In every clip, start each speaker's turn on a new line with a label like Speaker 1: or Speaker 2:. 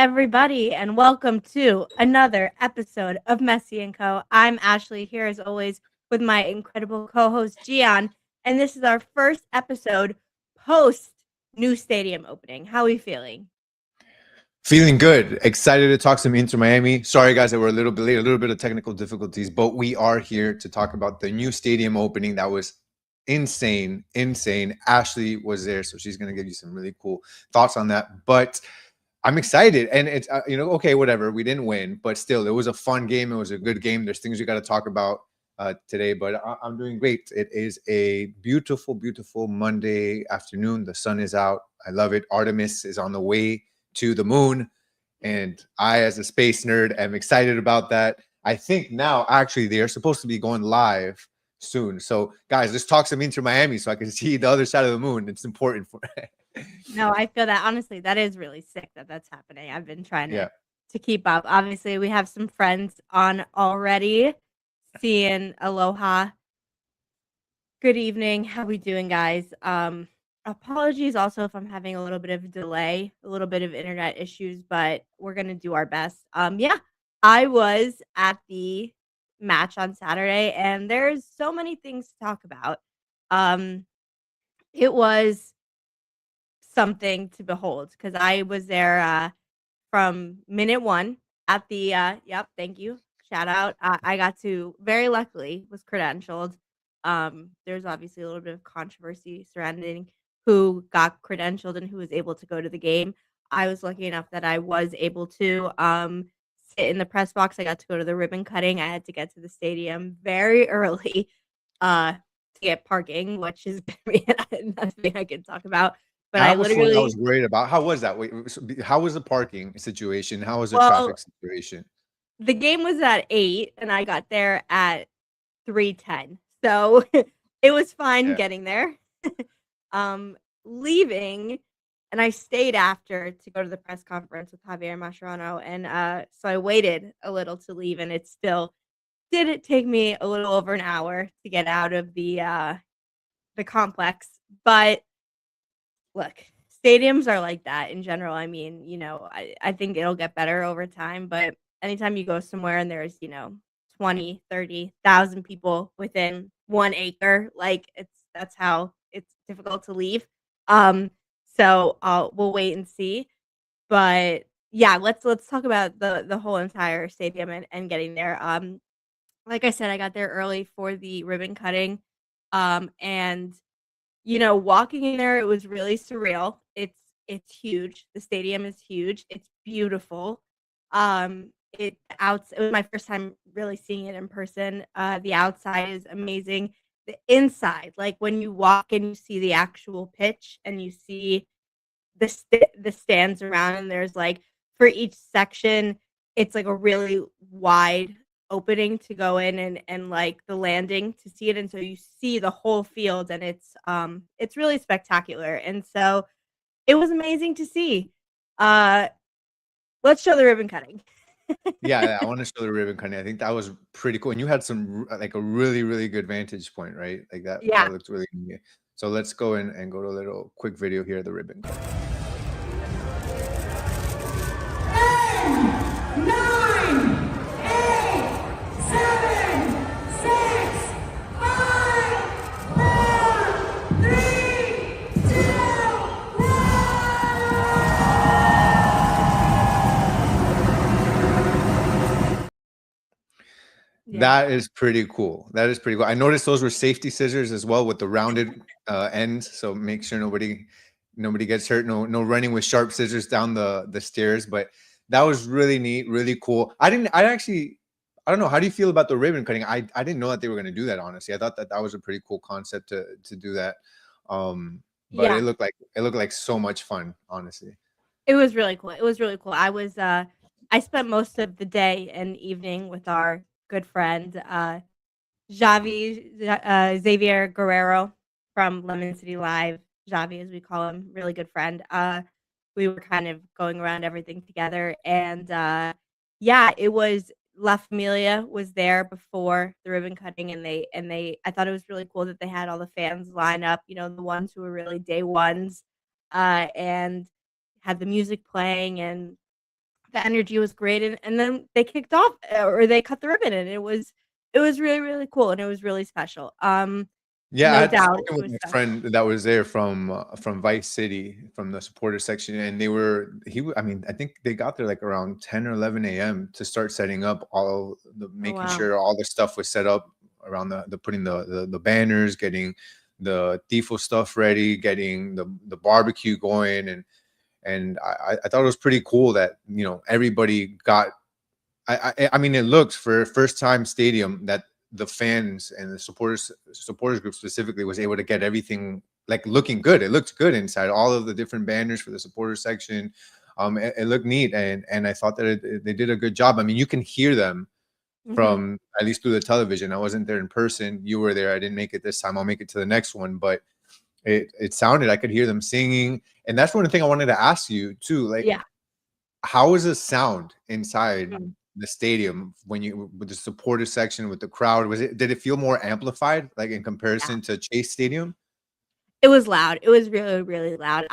Speaker 1: everybody, and welcome to another episode of Messi Co. I'm Ashley here as always with my incredible co-host Gian, and this is our first episode post new stadium opening. How are we feeling?
Speaker 2: Feeling good. Excited to talk some Inter Miami. Sorry, guys, that we're a little bit late, a little bit of technical difficulties, but we are here to talk about the new stadium opening that was insane, insane. Ashley was there, so she's going to give you some really cool thoughts on that. But I'm excited. And it's, okay, whatever. We didn't win, but still, it was a fun game. It was a good game. There's things we got to talk about today, but I'm doing great. It is a beautiful, beautiful Monday afternoon. The sun is out. I love it. Artemis is on the way to the moon. And I, as a space nerd, am excited about that. I think now, actually, they're supposed to be going live soon. So, guys, let's talk some Inter Miami so I can see the other side of the moon. It's important for.
Speaker 1: No, I feel that honestly, that is really sick that that's happening. I've been trying
Speaker 2: Yeah.
Speaker 1: to keep up. Obviously, we have some friends on already. Seeing Aloha. Good evening. How we doing, guys? Apologies also if I'm having a little bit of delay, a little bit of internet issues, but we're gonna do our best. Yeah, I was at the match on Saturday, and there's so many things to talk about. Um, it was something to behold because I was there from minute one at the yep, thank you. Shout out. I got to very luckily was credentialed. There's obviously a little bit of controversy surrounding who got credentialed and who was able to go to the game. I was lucky enough that I was able to sit in the press box. I got to go to the ribbon cutting. I had to get to the stadium very early to get parking, which is nothing I can talk about. But I
Speaker 2: That was what I was
Speaker 1: literally
Speaker 2: worried about. How was that? Wait, how was the parking situation? How was the
Speaker 1: well,
Speaker 2: traffic situation?
Speaker 1: the game was at 8 and I got there at 3:10. So it was fine
Speaker 2: Yeah.
Speaker 1: getting there. Leaving and I stayed after to go to the press conference with Javier Mascherano and so I waited a little to leave and it still did it take me a little over an hour to get out of the complex. But look, stadiums are like that in general. I mean, I think it'll get better over time, but anytime you go somewhere and there's, 20, 30,000 people within 1 acre, like that's how it's difficult to leave. Um, so we'll wait and see. But yeah, let's talk about the whole entire stadium and getting there. Like I said, I got there early for the ribbon cutting. And walking in there, it was really surreal. It's huge. The stadium is huge. It's beautiful. It was my first time really seeing it in person. The outside is amazing. The inside, like when you walk and you see the actual pitch and you see the stands around and there's like for each section, it's like a really wide opening to go in and like the landing to see it and so you see the whole field and it's really spectacular and so it was amazing to see. Uh let's show the ribbon cutting.
Speaker 2: Yeah, I want to show the ribbon cutting. I think that was pretty cool. And you had like a really, really good vantage point, right? Like that
Speaker 1: Yeah.
Speaker 2: looked really neat. So let's go in and go to a little quick video here of the ribbon cutting.
Speaker 3: 10, 9, 8, 7, 6, 5, 4, 3, 2, 1.
Speaker 1: Yeah.
Speaker 2: That is pretty cool. That is pretty cool. I noticed those were safety scissors as well with the rounded ends. So make sure nobody gets hurt. No running with sharp scissors down the stairs. But that was really neat, really cool. I don't know. How do you feel about the ribbon cutting? I didn't know that they were going to do that. Honestly, I thought that was a pretty cool concept to do that. But
Speaker 1: Yeah.
Speaker 2: it looked like so much fun. Honestly.
Speaker 1: It was really cool. It was really cool. I spent most of the day and evening with our good friend Xavier Guerrero from Lemon City Live, Javi as we call him, really good friend. We were kind of going around everything together and yeah, it was La Familia was there before the ribbon cutting and they I thought it was really cool that they had all the fans line up, the ones who were really day ones and had the music playing and The energy was great, and then they kicked off, or they cut the ribbon, and it was really, really cool, and it was really special.
Speaker 2: Yeah, I
Speaker 1: No
Speaker 2: had
Speaker 1: doubt
Speaker 2: spoken
Speaker 1: it
Speaker 2: with
Speaker 1: was
Speaker 2: my
Speaker 1: special.
Speaker 2: friend that was there from Vice City, from the supporter section, and they were I mean, I think they got there like around 10 or 11 a.m. to start setting up all the
Speaker 1: Oh,
Speaker 2: making
Speaker 1: wow.
Speaker 2: sure all the stuff was set up around the putting the banners, getting the tifo stuff ready, getting the barbecue going, and I thought it was pretty cool that everybody got. I mean, it looks for a first time stadium that the fans and the supporters group specifically was able to get everything like looking good. It looked good inside. All of the different banners for the supporter section, it looked neat, and I thought that they did a good job. I mean, you can hear them
Speaker 1: Mhm.
Speaker 2: from at least through the television. I wasn't there in person. You were there. I didn't make it this time. I'll make it to the next one, but it sounded. I could hear them singing, and that's one thing I wanted to ask you too. Like,
Speaker 1: Yeah.
Speaker 2: how is the sound inside
Speaker 1: Mhm.
Speaker 2: the stadium when you with the supporter section with the crowd? Did it feel more amplified like in
Speaker 1: Yeah.
Speaker 2: comparison to Chase Stadium?
Speaker 1: It was loud. It was really, really loud.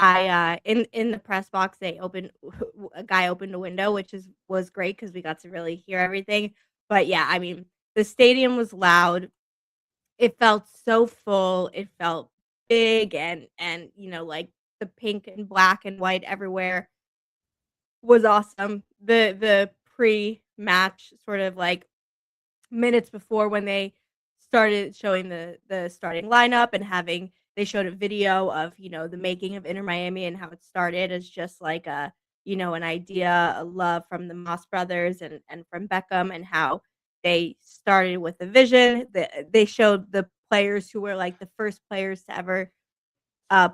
Speaker 1: In the press box, they opened a guy opened a window, which was great because we got to really hear everything. But yeah, I mean, the stadium was loud. It felt so full. It felt big, and like the pink and black and white everywhere was awesome. The pre-match sort of like minutes before when they started showing the starting lineup and having they showed a video of, the making of Inter Miami and how it started as just like an idea, a love from the Moss brothers and from Beckham, and how they started with a vision. They showed the players who were like the first players to ever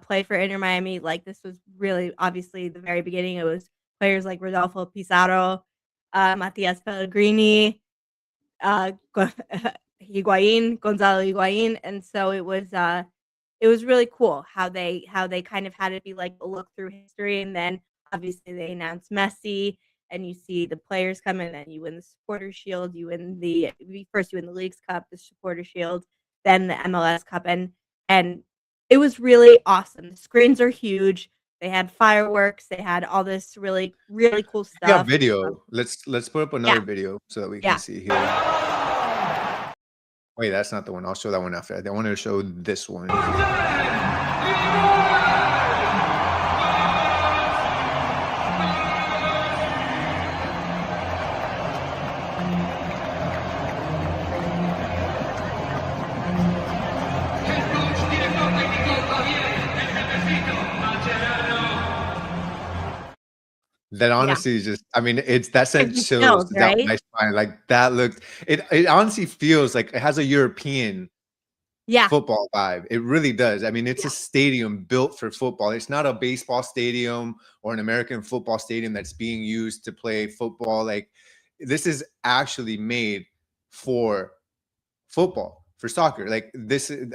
Speaker 1: play for Inter Miami. Like, this was really obviously the very beginning. It was players like Rodolfo Pizarro, Matias Pellegrini, Go Gonzalo Higuain, and so it was really cool how they kind of had it be like a look through history, and then obviously they announced Messi, and you see the players come in, and you win the Supporters Shield, you win the Leagues Cup, the Supporters Shield, then the MLS Cup, and it was really awesome. The screens are huge. They had fireworks. They had all this really, really cool
Speaker 2: We got
Speaker 1: stuff.
Speaker 2: video. Let's put up
Speaker 1: Yeah,
Speaker 2: another video so that we can
Speaker 1: yeah.
Speaker 2: see here. Wait, that's not the one. I'll show that one after. I wanted to show this one. That
Speaker 1: Yeah.
Speaker 2: honestly is just I mean, it's that
Speaker 1: Gives
Speaker 2: sent
Speaker 1: you
Speaker 2: chills
Speaker 1: chills,
Speaker 2: down
Speaker 1: right?
Speaker 2: my spine. Like that looked it honestly feels like it has a European
Speaker 1: Yeah,
Speaker 2: football vibe. It really does. I mean, it's a
Speaker 1: yeah,
Speaker 2: stadium built for football. It's not a baseball stadium or an American football stadium that's being used to play football. Like this is actually made for football, for soccer. Like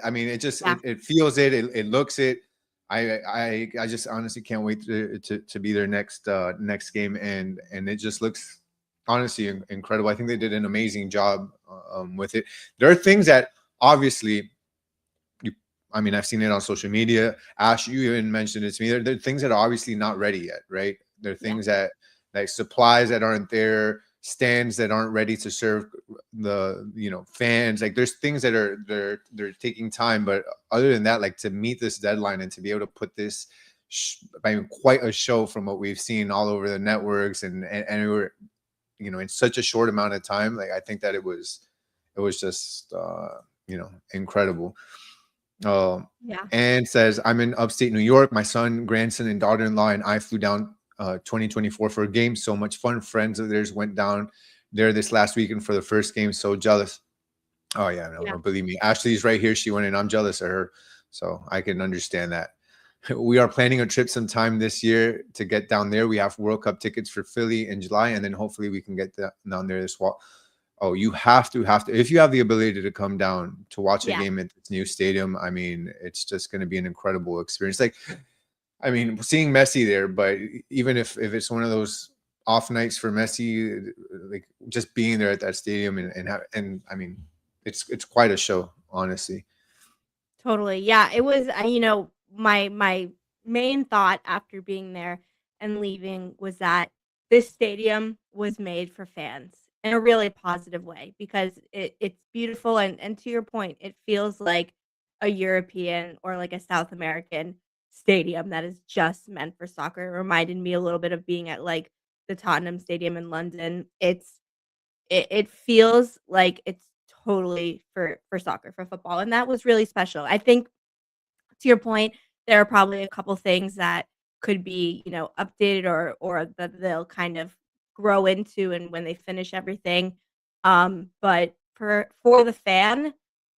Speaker 2: I mean,
Speaker 1: yeah,
Speaker 2: it feels it looks it. I just honestly can't wait to be their next game, and it just looks honestly incredible. I think they did an amazing job with it. There are things that obviously you I mean, I've seen it on social media. Ash, you even mentioned it to me. There are things that are obviously not ready yet, right? There are
Speaker 1: yeah,
Speaker 2: things that like supplies that aren't there, stands that aren't ready to serve the fans. Like there's things that are they're taking time, but other than that, like to meet this deadline and to be able to put this I mean, quite a show from what we've seen all over the networks and we were in such a short amount of time. Like I think that it was just incredible. Oh,
Speaker 1: yeah,
Speaker 2: and says, I'm in upstate New York. My son, grandson, and daughter in law and I flew down 2024 for a game. So much fun. Friends of theirs went down there this last weekend for the first game. So jealous. Oh, yeah,
Speaker 1: yeah,
Speaker 2: no, believe me. Ashley's right here. She went in. I'm jealous of her. So I can understand that. We are planning a trip sometime this year to get down there. We have World Cup tickets for Philly in July, and then hopefully we can get down there this fall. Oh, you have to. If you have the ability to come down to watch a
Speaker 1: yeah,
Speaker 2: game at this new stadium, I mean, it's just going to be an incredible experience. Like, I mean, seeing Messi there, but even if it's one of those off nights for Messi, like just being there at that stadium and I mean, it's quite a show, honestly.
Speaker 1: totally. Yeah, it was, my main thought after being there and leaving was that this stadium was made for fans in a really positive way because it's beautiful and to your point, it feels like a European or like a South American stadium that is just meant for soccer. It reminded me a little bit of being at like the Tottenham Stadium in London. It feels like it's totally for soccer, for football, and that was really special. I think to your point, there are probably a couple things that could be, updated or that they'll kind of grow into and when they finish everything. But for the fan,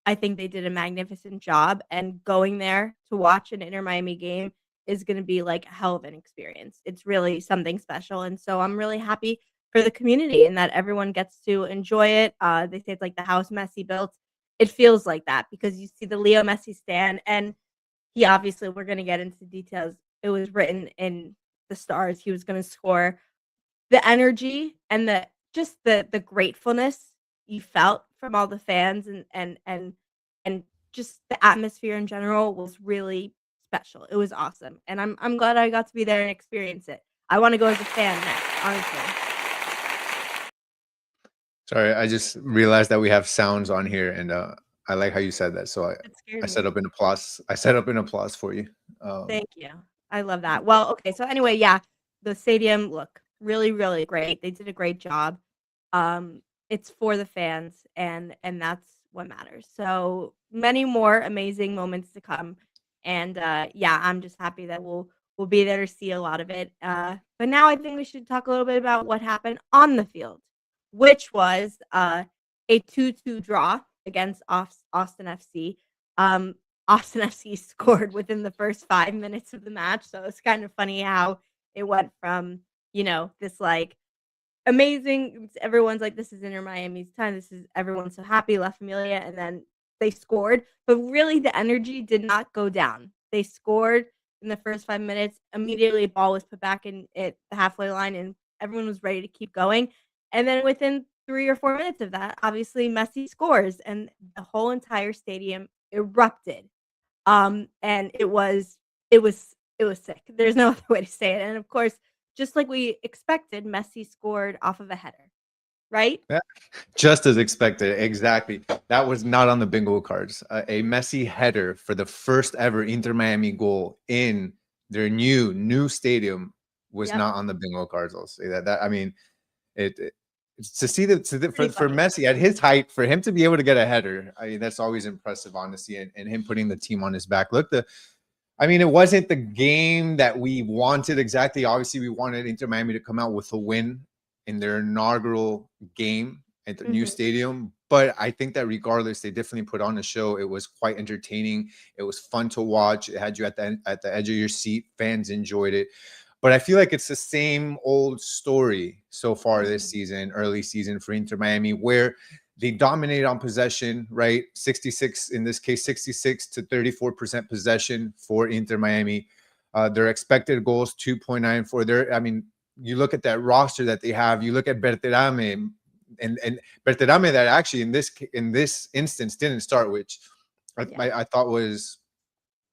Speaker 1: I think they did a magnificent job and going there to watch an Inter Miami game is going to be like a hell of an experience. It's really something special and so I'm really happy for the community and that everyone gets to enjoy it. They say it's like the house Messi built. It feels like that because you see the Leo Messi stand and he obviously we're gonna get into details. It was written in the stars. He was gonna score. The energy and the gratefulness you felt from all the fans and just the atmosphere in general was really special. It was awesome, and I'm glad I got to be there and experience it. I wanna go as a fan next, honestly.
Speaker 2: Sorry, I just realized that we have sounds on here, and I like how you said that. So
Speaker 1: It
Speaker 2: I
Speaker 1: scared
Speaker 2: set
Speaker 1: me.
Speaker 2: up an applause. I set up an applause for you.
Speaker 1: Thank you. I love that. Well, okay, so anyway, yeah, the stadium, look, really, really great. They did a great job. It's for the fans and that's what matters. So many more amazing moments to come. And yeah, I'm just happy that we'll be there to see a lot of it. But now I think we should talk a little bit about what happened on the field, which was a 2-2 draw against Austin FC. Um, Austin FC scored within the first 5 minutes of the match, so it's kind of funny how it went from, this, like, amazing everyone's like, "This is Inter Miami's time, this is everyone's so happy, La Familia," and then they scored, but really the energy did not go down. They scored in the first 5 minutes, immediately ball was put back in at the halfway line, and everyone was ready to keep going, and then within 3 or 4 minutes of that, obviously, Messi scores, and the whole entire stadium erupted. And it was sick. There's no other way to say it. And of course, just like we expected, Messi scored off of a header, right?
Speaker 2: Yeah, just as expected. Exactly. That was not on the bingo cards. A Messi header for the first ever Inter Miami goal in their new stadium was
Speaker 1: Yep.
Speaker 2: not on the bingo cards. I'll say that. I mean, it to see
Speaker 1: Pretty
Speaker 2: for
Speaker 1: funny.
Speaker 2: Messi at his height, for him to be able to get a header, I mean, that's always impressive, honestly, and him putting the team on his back. Look, I mean, it wasn't the game that we wanted exactly. Obviously, we wanted Inter Miami to come out with a win in their inaugural game at the new
Speaker 1: Mhm.
Speaker 2: stadium. But I think that regardless, they definitely put on a show. It was quite entertaining. It was fun to watch. It had you at the edge of your seat. Fans enjoyed it. But I feel like it's the same old story so far this
Speaker 1: Mhm.
Speaker 2: season, early season for Inter Miami, where they dominated on possession, right? 66, in this case, 66 to 34% possession for Inter Miami. Their expected goals, 2.94. I mean, you look at that roster that they have, you look at Berterame and Berterame that actually in this instance didn't start, which
Speaker 1: Yeah.
Speaker 2: I thought was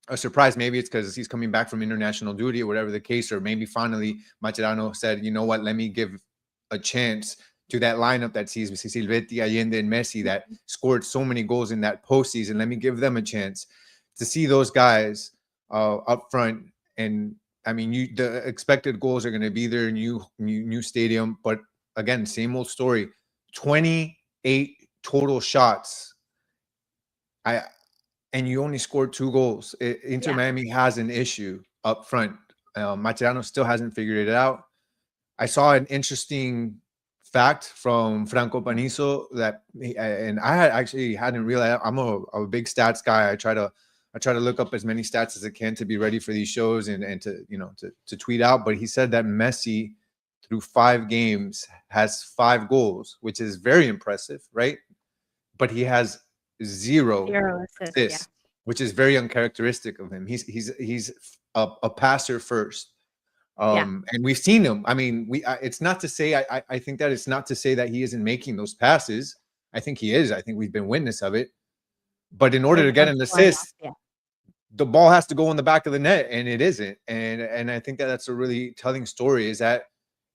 Speaker 2: a surprise. Maybe it's because he's coming back from international duty or whatever the case, or maybe finally Macherano said, you know what, let me give a chance to that lineup that sees Silvetti, Allende, and Messi that
Speaker 1: Mhm.
Speaker 2: scored so many goals in that postseason. Let me give them a chance to see those guys up front. And I mean, the expected goals are going to be there, new stadium, but again, same old story. 28 total shots. I and you only scored 2 goals. Inter
Speaker 1: Yeah.
Speaker 2: Miami has an issue up front. Mascherano still hasn't figured it out. I saw an interesting fact from Franco
Speaker 1: Mhm.
Speaker 2: Panizo that and I had actually hadn't realized. I'm a big stats guy. I try to look up as many stats as I can to be ready for these shows and to to tweet out. But he said that Messi through 5 games has 5 goals, which is very impressive, right? But he has 0
Speaker 1: 0 assists, yeah.
Speaker 2: assists, which is very uncharacteristic of him. He's a passer first.
Speaker 1: Yeah.
Speaker 2: And we've seen him. I mean, it's not to say I think that it's not to say that he isn't making those passes. I think he is. I think we've been witness of it. But in order
Speaker 1: Those
Speaker 2: to get
Speaker 1: ones
Speaker 2: an
Speaker 1: flying off,
Speaker 2: assist,
Speaker 1: yeah.
Speaker 2: the ball has to go in the back of the net, and it isn't. And I think that that's a really telling story. Is that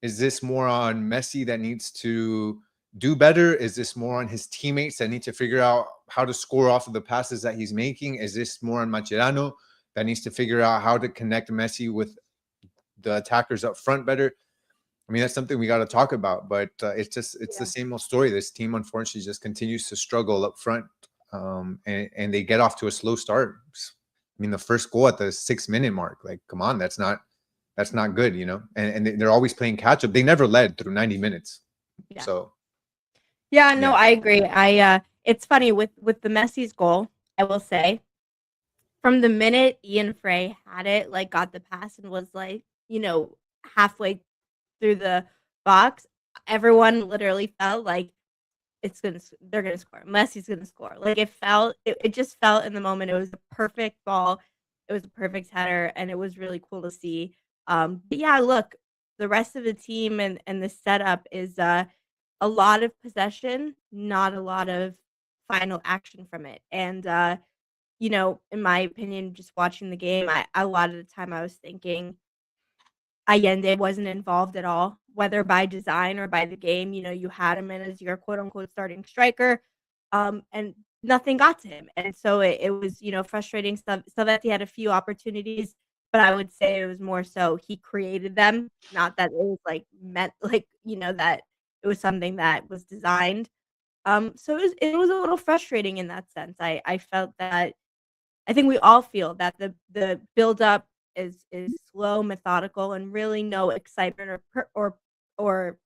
Speaker 2: Is this more on Messi that needs to do better? Is this more on his teammates that need to figure out how to score off of the passes that he's making? Is this more on Mascherano that needs to figure out how to connect Messi with the attackers up front better? I mean, that's something we got to talk about, but it's the same old story. This team, unfortunately, just continues to struggle up front, and they get off to a slow start. I mean, the first goal at the 6-minute mark, like, come on, that's not good, you know. And they're always playing catch up. They never led through 90 minutes.
Speaker 1: Yeah.
Speaker 2: So
Speaker 1: Yeah, no,
Speaker 2: yeah,
Speaker 1: I agree. It's funny with the Messi's goal, I will say, from the minute Ian Frey had it, like, got the pass and was, like, halfway through the box, everyone literally felt like they're gonna score. Messi's gonna score. Like, it just felt in the moment. It was a perfect ball. It was a perfect header, and it was really cool to see. But yeah, look, the rest of the team and the setup is a lot of possession, not a lot of final action from it. And in my opinion, just watching the game, a lot of the time I was thinking Allende wasn't involved at all, whether by design or by the game. You had him in as your quote unquote starting striker, and nothing got to him. And so it was, frustrating. Salvetti had a few opportunities, but I would say it was more so he created them, not that it was like meant like, that it was something that was designed. So it was a little frustrating in that sense. I felt that I think we all feel that the buildup is slow, methodical, and really no excitement or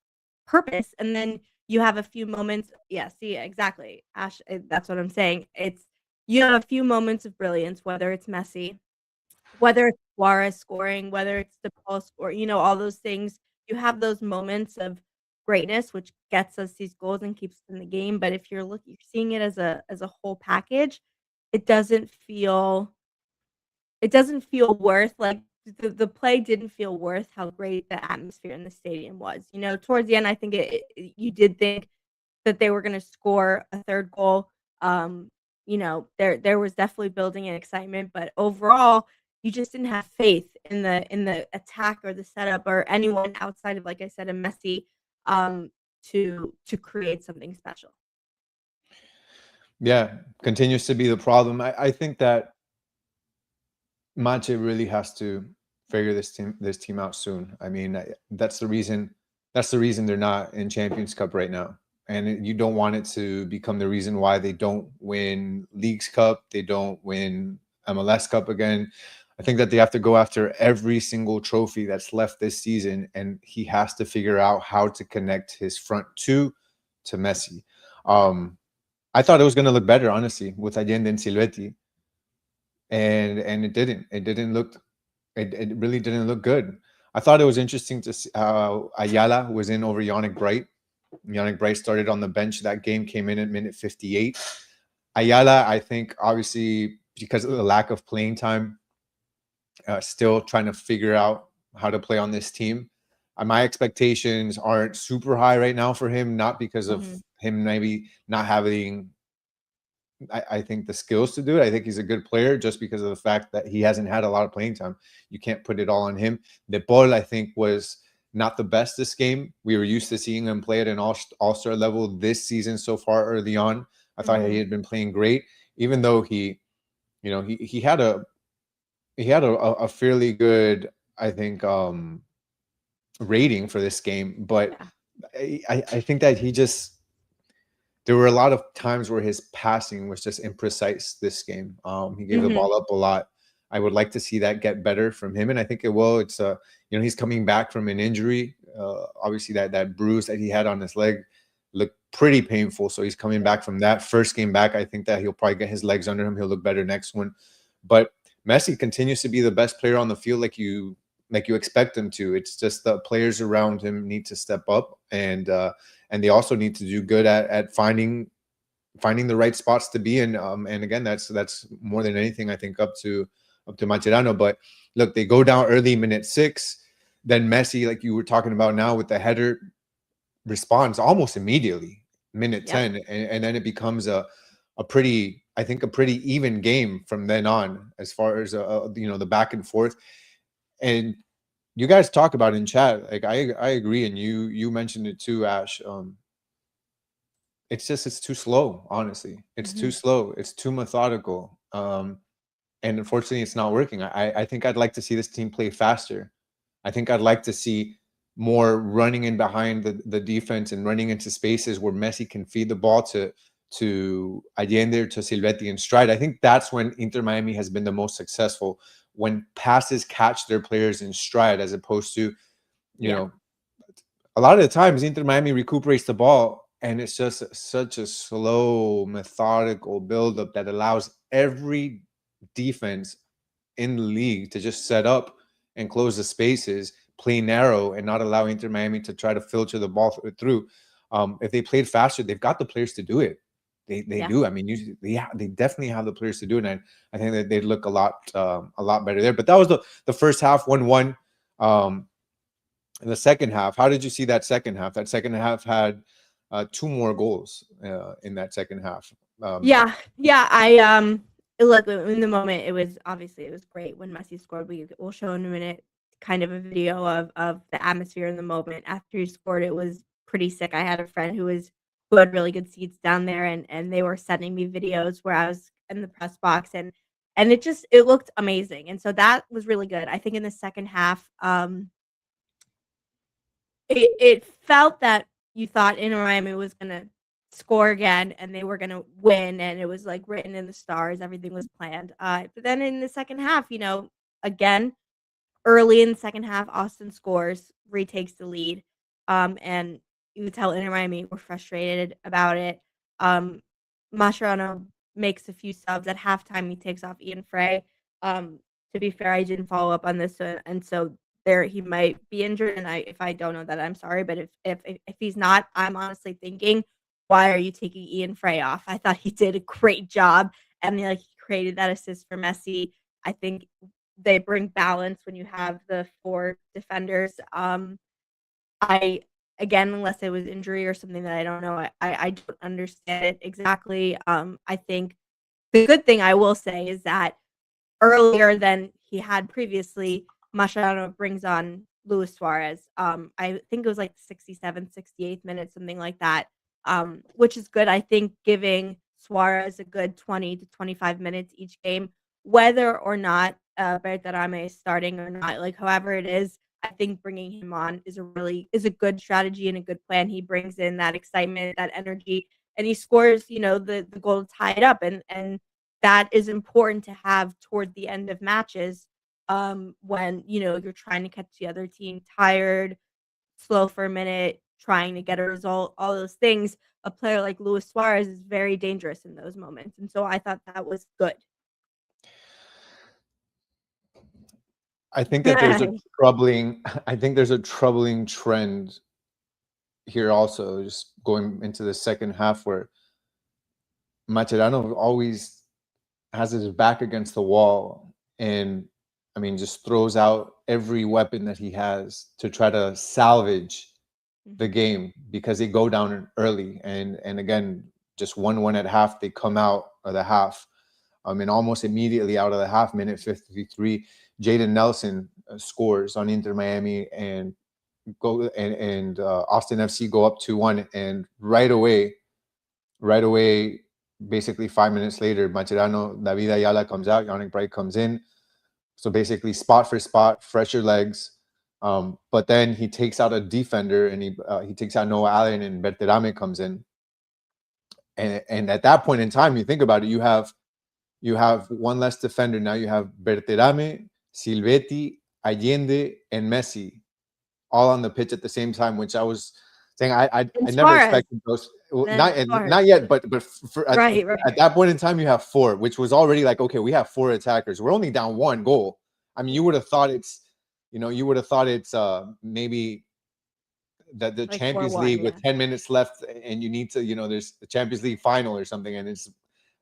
Speaker 1: purpose. And then you have a few moments. Yeah, see, exactly, Ash. That's what I'm saying. You have a few moments of brilliance, whether it's Messi, whether it's Suarez scoring, whether it's the pulse or all those things. You have those moments of greatness, which gets us these goals and keeps us in the game. But if you're seeing it as a whole package, it doesn't feel worth, like, the play didn't feel worth how great the atmosphere in the stadium was. Towards the end, I think you did think that they were going to score a third goal. There was definitely building and excitement, but overall, you just didn't have faith in the attack or the setup or anyone outside of, like I said, a Messi, to create something special.
Speaker 2: yeah, continues to be the problem. I think that Mache really has to figure this team out soon. I mean, that's the reason they're not in Champions Cup right now. And you don't want it to become the reason why they don't win Leagues Cup, they don't win MLS Cup again. I think that they have to go after every single trophy that's left this season, and he has to figure out how to connect his front two to Messi. I thought it was going to look better, honestly, with Allende and Silvetti, and it didn't. It really didn't look good. I thought it was interesting to see how Ayala was in over Yannick Bright. Yannick Bright started on the bench. That game came in at minute 58. Ayala, I think, obviously, because of the lack of playing time, still trying to figure out how to play on this team. My expectations aren't super high right now for him, not because of him maybe not having, I think, the skills to do it. I think he's a good player just because of the fact that he hasn't had a lot of playing time. You can't put it all on him. De Paul, I think, was not the best this game. We were used to seeing him play at an all-star level this season so far early on. I thought he had been playing great, even though he had a fairly good, I think, rating for this game. But I think that there were a lot of times where his passing was just imprecise this game. He gave the ball up a lot. I would like to see that get better from him, and I think it will. It's he's coming back from an injury. Obviously, that bruise that he had on his leg looked pretty painful. So he's coming back from that first game back. I think that he'll probably get his legs under him. He'll look better next one. But Messi continues to be the best player on the field, like you expect him to. It's just the players around him need to step up, and they also need to do good at finding the right spots to be in. And again, that's more than anything, I think, up to Mascherano. But look, they go down early, minute 6. Then Messi, like you were talking about now with the header, responds almost immediately, minute 10, and then it becomes a pretty even game from then on, as far as the back and forth. And you guys talk about in chat, like I agree, and you mentioned it too, Ash. It's too slow, honestly. It's too
Speaker 1: Mhm.
Speaker 2: slow. It's too methodical. And unfortunately, it's not working. I think I'd like to see this team play faster. I think I'd like to see more running in behind the defense and running into spaces where Messi can feed the ball to Allende, to Silvetti in stride. I think that's when Inter Miami has been the most successful, when passes catch their players in stride, as opposed to, you
Speaker 1: Yeah.
Speaker 2: know, a lot of the times Inter Miami recuperates the ball and it's just such a slow, methodical buildup that allows every defense in the league to just set up and close the spaces, play narrow, and not allow Inter Miami to try to filter the ball through. If they played faster, they've got the players to do it. They
Speaker 1: Yeah.
Speaker 2: do. I mean, they definitely have the players to do it. And I think that they'd look a lot better there. But that was the first half, 1-1. In the second half, how did you see that second half? That second half had two more goals in that second half.
Speaker 1: Yeah. Yeah. I look, in the moment, it was great when Messi scored. We'll show in a minute kind of a video of the atmosphere in the moment after he scored. It was pretty sick. I had a friend who had really good seats down there, and they were sending me videos where I was in the press box, and it looked amazing. And so that was really good. I think in the second half, it felt that you thought Inter Miami was gonna score again and they were gonna win, and it was like written in the stars. Everything was planned. But then in the second half, again, early in the second half, Austin scores, retakes the lead, and you could tell Inter Miami were frustrated about it. Um, Mascherano makes a few subs at halftime. He takes off Ian Frey. To be fair, I didn't follow up on this, and so there he might be injured. And if I don't know that, I'm sorry. But if he's not, I'm honestly thinking, why are you taking Ian Frey off? I thought he did a great job, and like he created that assist for Messi. I think they bring balance when you have the four defenders. I again, unless it was injury or something that I don't know, I don't understand it exactly. I think the good thing I will say is that earlier than he had previously, Mascherano brings on Luis Suarez. I think it was like 67th, 68th minute, something like that, which is good. I think giving Suarez a good 20 to 25 minutes each game, whether or not Bertarame is starting or not, like however it is, I think bringing him on is a good strategy and a good plan. He brings in that excitement, that energy, and he scores, the goal to tie it up, and that is important to have toward the end of matches, when you're trying to catch the other team tired, slow for a minute, trying to get a result, all those things. A player like Luis Suarez is very dangerous in those moments, and so I thought that was good.
Speaker 2: I think that there's a troubling. I think there's a troubling trend here also, just going into the second half, where Macherano always has his back against the wall, and I mean, just throws out every weapon that he has to try to salvage the
Speaker 1: Mhm.
Speaker 2: game, because they go down early, and again, just 1-1 at half, they come out of the half. And almost immediately out of the half, minute 53, Jaden Nelson scores on Inter Miami, and Austin FC go up 2-1, and right away, basically 5 minutes later, Macherano, David Ayala comes out, Yannick Bright comes in. So basically, spot for spot, fresher legs. But then he takes out a defender, and he takes out Noah Allen, and Berterame comes in. And at that point in time, you think about it, you have one less defender. Now you have Berterame, Silvetti, Allende, and Messi all on the pitch at the same time, which I was saying I
Speaker 1: And
Speaker 2: never
Speaker 1: Suarez,
Speaker 2: expected those. Well,
Speaker 1: then Suarez.
Speaker 2: not yet, but
Speaker 1: Right,
Speaker 2: at
Speaker 1: right.
Speaker 2: that point in time, you have four, which was already like, okay, we have four attackers. We're only down one goal. I mean, you would have thought it's maybe that the
Speaker 1: Like
Speaker 2: Champions
Speaker 1: 4-1,
Speaker 2: League with
Speaker 1: yeah.
Speaker 2: 10 minutes left, and you need to, there's the Champions League final or something, and it's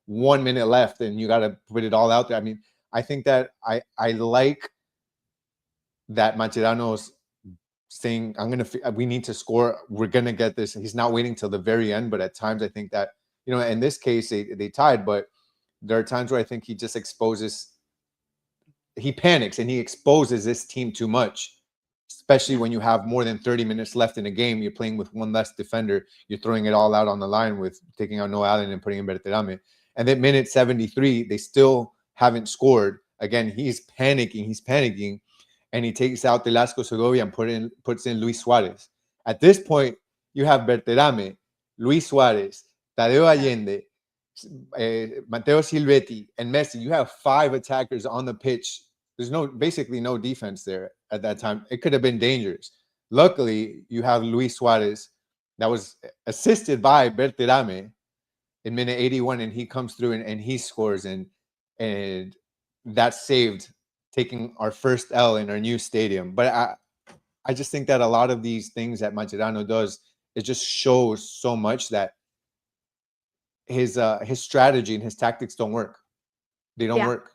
Speaker 2: 1 minute left, and you got to put it all out there. I mean, I think that I like that Mascherano's saying, we need to score. We're going to get this. He's not waiting till the very end. But at times I think that, in this case, they tied, but there are times where I think he just he panics and he exposes this team too much. especially when you have more than 30 minutes left in a game. You're playing with one less defender. You're throwing it all out on the line with taking out Noah Allen and putting in Berterame. And then minute 73, they still haven't scored. Again, he's panicking, and he takes out Velasco Segovia and puts in Luis Suarez. At this point, you have Berterame, Luis Suarez, Tadeo Allende, Matteo Silvetti, and Messi. You have 5 attackers on the pitch. There's basically no defense there at that time. It could have been dangerous. Luckily, you have Luis Suarez that was assisted by Berterame in minute 81, and he comes through and he scores, and that saved taking our first L in our new stadium. But I just think that a lot of these things that Mascherano does, it just shows so much that his strategy and his tactics don't work. They don't work.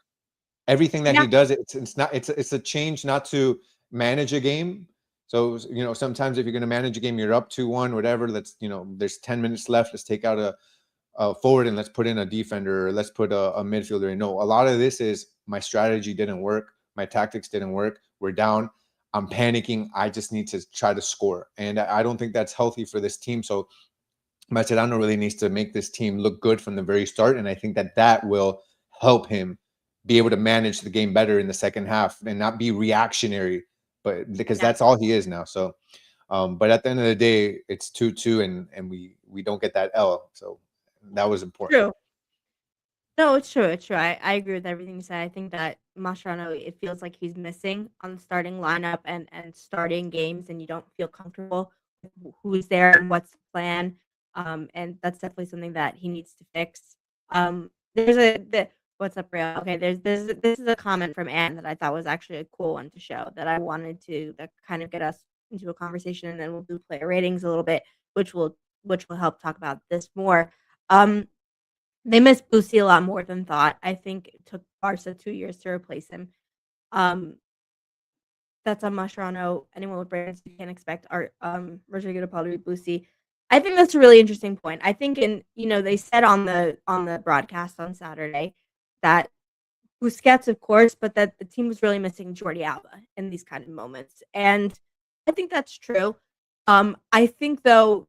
Speaker 2: Everything that he does, it's a change not to manage a game. So, sometimes if you're going to manage a game, you're up 2-1, whatever. There's 10 minutes left. Let's take out a forward and let's put in a defender, or let's put a midfielder in. No, a lot of this is my strategy didn't work. My tactics didn't work. We're down. I'm panicking. I just need to try to score. And I don't think that's healthy for this team. So Mascherano really needs to make this team look good from the very start. And I think that will help him be able to manage the game better in the second half and not be reactionary, but because that's all he is now. So, but at the end of the day, it's 2-2 and we don't get that L. So that was important.
Speaker 1: True. No, it's true. It's true. I agree with everything you said. I think that Mascherano, it feels like he's missing on the starting lineup and starting games, and you don't feel comfortable with who's there and what's the plan. And that's definitely something that he needs to fix. What's up, Rio? Okay, this is a comment from Anne that I thought was actually a cool one to show that I wanted to that kind of get us into a conversation, and then we'll do player ratings a little bit, which will help talk about this more. They missed Boosie a lot more than thought. I think it took Barca 2 years to replace him. That's on Mascherano. Anyone with brains, you can't expect Rodrigo de Paul to be Boosie. I think that's a really interesting point. I think they said on the broadcast on Saturday that Busquets, of course, but that the team was really missing Jordi Alba in these kind of moments. And I think that's true. I think, though,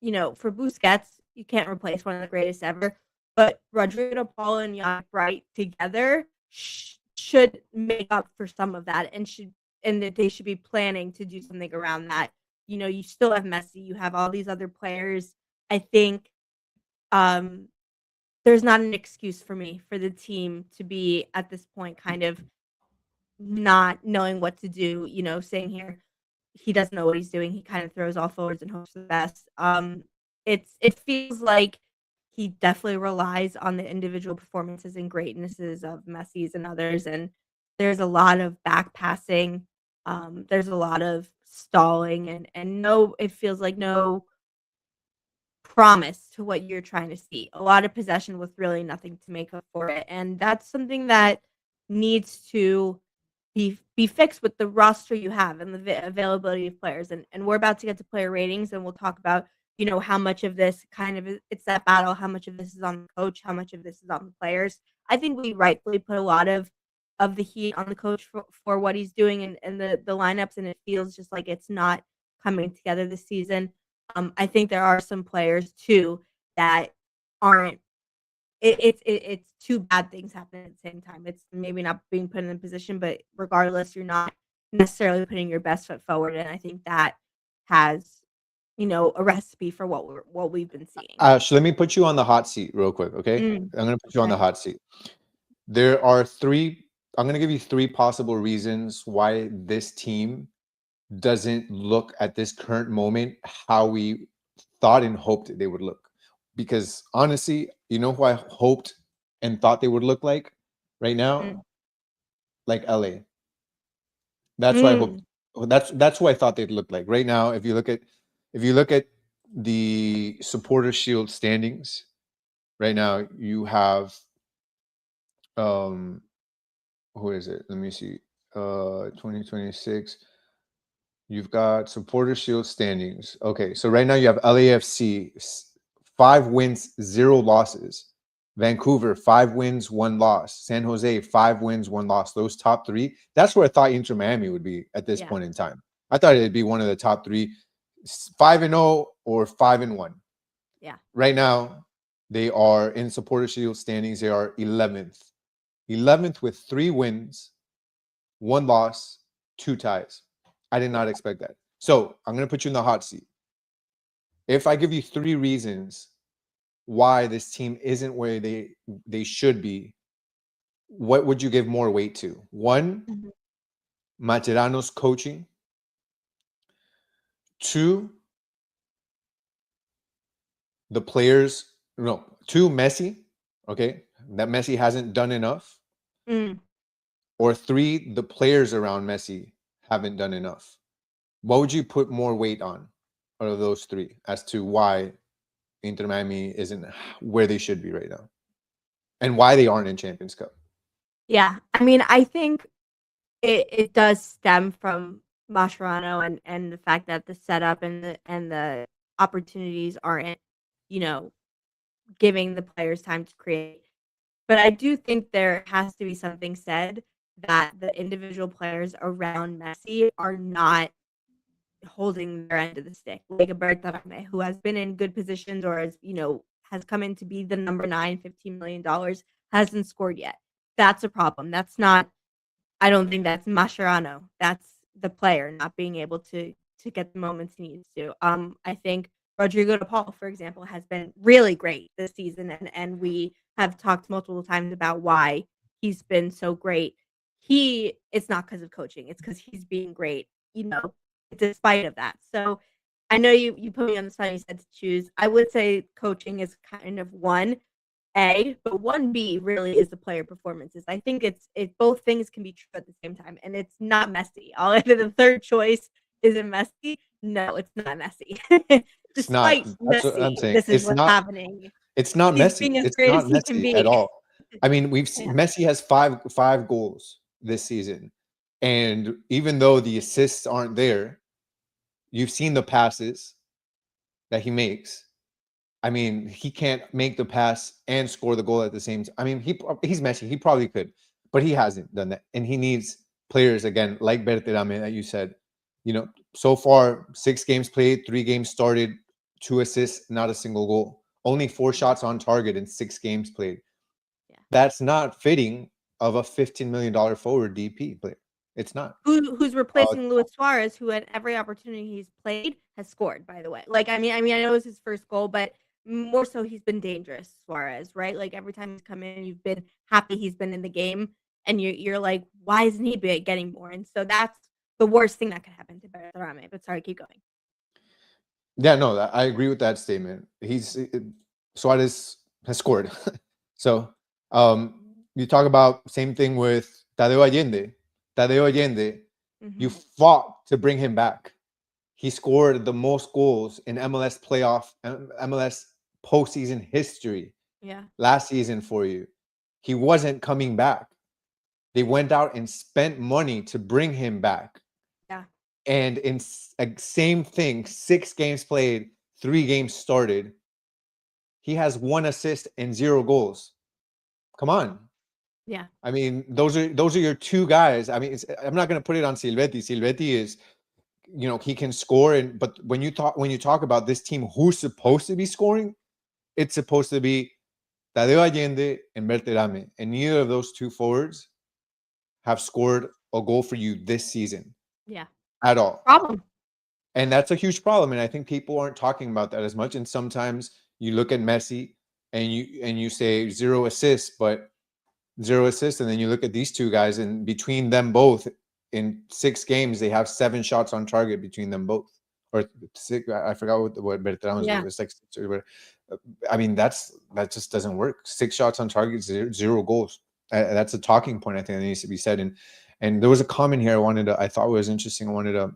Speaker 1: for Busquets, you can't replace one of the greatest ever. But Rodrigo de Paul and Yannick Bright together should make up for some of that, and that they should be planning to do something around that. You still have Messi. You have all these other players. I think there's not an excuse for the team to be at this point kind of not knowing what to do. Saying here he doesn't know what he's doing. He kind of throws all forwards and hopes for the best. It feels like he definitely relies on the individual performances and greatnesses of Messi's and others, and there's a lot of back passing. There's a lot of stalling, and it feels like no promise to what you're trying to see. A lot of possession with really nothing to make up for it, and that's something that needs to be fixed with the roster you have and the availability of players. And we're about to get to player ratings, and we'll talk about how much of this kind of it's that battle, how much of this is on the coach, how much of this is on the players. I think we rightfully put a lot of the heat on the coach for what he's doing and the lineups, and it feels just like it's not coming together this season. I think there are some players too that aren't. It's two bad things happening at the same time. It's maybe not being put in a position, but regardless, you're not necessarily putting your best foot forward, and I think that has a recipe for what we've been seeing.
Speaker 2: So let me put you on the hot seat real quick, okay? I'm going to put you on the hot seat. There are I'm going to give you 3 possible reasons why this team doesn't look at this current moment how we thought and hoped they would look. Because honestly, who I hoped and thought they would look like right now? Like LA. That's why I hope. That's who I thought they'd look like right now. If you look at the supporter shield standings right now, you have who is it? Let me see. 2026. You've got supporter shield standings. Okay, so right now you have LAFC 5 wins, 0 losses. Vancouver, 5 wins, 1 loss. San Jose, 5 wins, 1 loss. Those top 3, that's where I thought Inter Miami would be at this point in time. I thought it'd be one of the top 3, 5-0 or 5-1.
Speaker 1: Yeah.
Speaker 2: Right now, they are in Supporter Shield standings. They are 11th. 11th with 3 wins, 1 loss, 2 ties. I did not expect that. So I'm going to put you in the hot seat. If I give you 3 reasons why this team isn't where they should be, what would you give more weight to? 1, Mascherano's coaching. 2, the players. No, 2, Messi. Okay, that Messi hasn't done enough. Or 3, the players around Messi haven't done enough. What would you put more weight on out of those 3 as to why Inter Miami isn't where they should be right now and why they aren't in Champions Cup?
Speaker 1: Yeah. I mean, I think it does stem from Mascherano and the fact that the setup and the opportunities aren't, giving the players time to create. But I do think there has to be something said that the individual players around Messi are not holding their end of the stick. Like a Bertarame, who has been in good positions or has come in to be the number 9, $15 million, hasn't scored yet. That's a problem. That's not, I don't think that's Mascherano. That's the player not being able to get the moments he needs to. I think Rodrigo de Paul, for example, has been really great this season, and we have talked multiple times about why he's been so great. It's not because of coaching; it's because he's being great, despite of that. So I know you put me on the spot. You said to choose. I would say coaching is kind of 1A, but 1B really is the player performances. I think it's both things can be true at the same time, and it's not Messi. All the third choice isn't Messi. No, it's not Messi.
Speaker 2: It's
Speaker 1: Despite
Speaker 2: not. That's what I'm
Speaker 1: Messi,
Speaker 2: saying.
Speaker 1: this is
Speaker 2: It's
Speaker 1: what's
Speaker 2: not.
Speaker 1: happening.
Speaker 2: It's not
Speaker 1: He's
Speaker 2: Messi.
Speaker 1: being as
Speaker 2: It's
Speaker 1: great
Speaker 2: not
Speaker 1: as he can
Speaker 2: Messi
Speaker 1: be.
Speaker 2: at all. I mean, we've seen
Speaker 1: Yeah.
Speaker 2: Messi has five goals this season, and even though the assists aren't there, you've seen the passes that he makes. I mean, he can't make the pass and score the goal at the same time. I mean, he's Messi. He probably could, but he hasn't done that, and he needs players again like Berterame that you said. So far 6 games played, 3 games started, 2 assists, not a single goal. Only 4 shots on target in 6 games played.
Speaker 1: Yeah.
Speaker 2: That's not fitting of a $15 million forward DP player. It's not.
Speaker 1: Who's replacing Luis Suarez, who at every opportunity he's played has scored, by the way. Like, I mean, I know it was his first goal, but more so he's been dangerous, Suarez, right? Like every time he's come in, you've been happy he's been in the game, and you're like, why isn't he getting more? And so that's the worst thing that could happen to Bertarame. But sorry, keep going.
Speaker 2: Yeah, no, I agree with that statement. Suarez has scored. So you talk about same thing with Tadeo Allende. Tadeo Allende, you fought to bring him back. He scored the most goals in MLS postseason history.
Speaker 1: Yeah.
Speaker 2: Last season for you. He wasn't coming back. They went out and spent money to bring him back.
Speaker 1: Yeah.
Speaker 2: And in same thing, 6 games played, 3 games started. He has 1 assist and 0 goals. Come on.
Speaker 1: Yeah.
Speaker 2: I mean, those are your 2 guys. I mean, I'm not going to put it on Silvetti. Silvetti is, he can score, but when you talk about this team, who's supposed to be scoring, it's supposed to be Tadeo Allende and Berterame, and neither of those 2 forwards have scored a goal for you this season.
Speaker 1: Yeah.
Speaker 2: At all.
Speaker 1: Problem.
Speaker 2: And that's a huge problem. And I think people aren't talking about that as much. And sometimes you look at Messi and you say 0 assists, but 0 assists. And then you look at these 2 guys, and between them both in 6 games, they have 7 shots on target between them both. Or 6, I forgot what Bertrand was. It was like 6, I mean, that just doesn't work. 6 shots on target, 0 goals. That's a talking point, I think, that needs to be said. And there was a comment here I thought was interesting. I wanted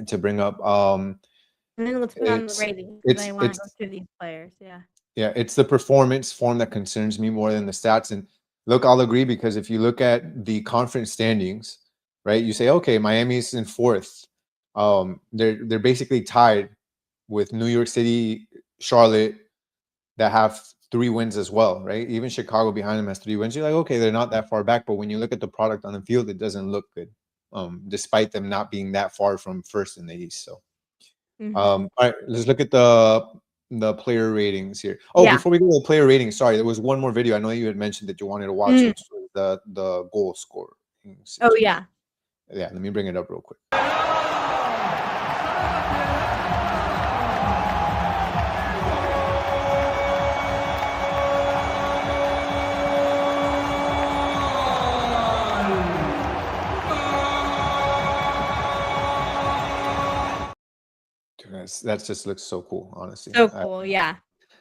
Speaker 2: to bring up.
Speaker 1: And then let's put on the rating. I want to go through these players. Yeah.
Speaker 2: Yeah, it's the performance form that concerns me more than the stats. And look, I'll agree, because if you look at the conference standings, right, you say, okay, Miami's in 4th. They're basically tied with New York City, Charlotte, that have 3 wins as well, right? Even Chicago behind them has 3 wins. You're like, okay, they're not that far back, but when you look at the product on the field, it doesn't look good, despite them not being that far from first in the East. So, all right, let's look at the player ratings here. Oh,
Speaker 1: Yeah.
Speaker 2: before we go to the player ratings, sorry, there was one more video. I know you had mentioned that you wanted to watch, which was the goal score.
Speaker 1: Oh yeah.
Speaker 2: Yeah, let me bring it up real quick. That just looks so cool, honestly.
Speaker 1: So cool, yeah.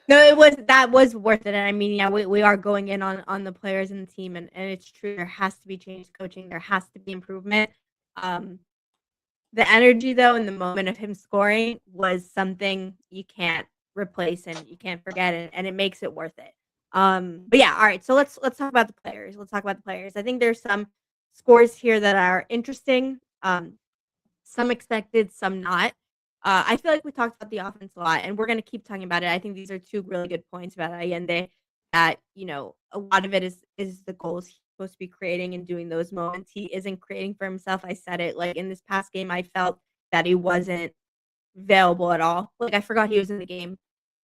Speaker 1: No, that was worth it. And I mean, yeah, we are going in on the players and the team, and it's true. There has to be change coaching. There has to be improvement. The energy though in the moment of him scoring was something you can't replace and you can't forget it, and it makes it worth it. But yeah, all right. So let's talk about the players. Let's talk about the players. I think there's some scores here that are interesting. Some expected, some not. I feel like we talked about the offense a lot, and we're going to keep talking about it. I think these are 2 really good points about Allende. That a lot of it is the goals he's supposed to be creating and doing those moments. He isn't creating for himself. I said it like in this past game. I felt that he wasn't available at all. Like I forgot he was in the game,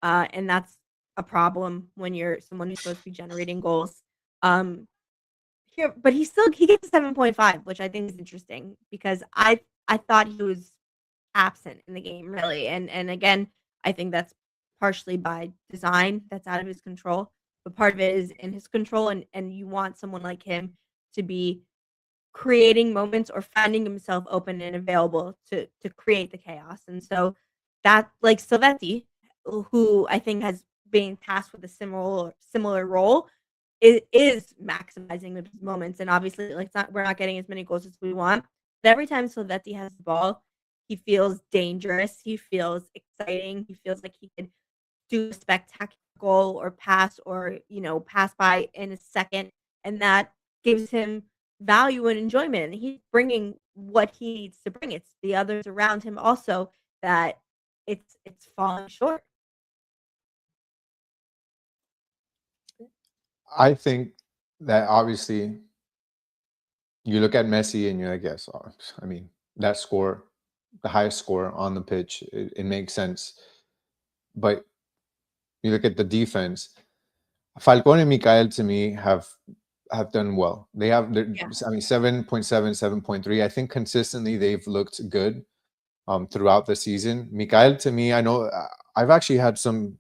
Speaker 1: and that's a problem when you're someone who's supposed to be generating goals. Here, but he gets a 7.5, which I think is interesting because I thought he was absent in the game really, and again, I think that's partially by design. That's out of his control, but part of it is in his control, and you want someone like him to be creating moments or finding himself open and available to create the chaos. And so that, like Silvetti, who I think has been tasked with a similar role, is maximizing those moments. And obviously, like we're not getting as many goals as we want. But every time Silvetti has the ball, he feels dangerous. He feels exciting. He feels like he could do a spectacular goal or pass or pass by in a second, and that gives him value and enjoyment. And he's bringing what he needs to bring. It's the others around him also that it's falling short.
Speaker 2: I think that obviously you look at Messi and you're like, yes, I mean, that score, the highest score on the pitch, it makes sense. But you look at the defense, Falcon and Mikael to me have done well. They have, I mean, 7.7, 7.3. I think consistently they've looked good throughout the season. Mikael to me, I know I've actually had some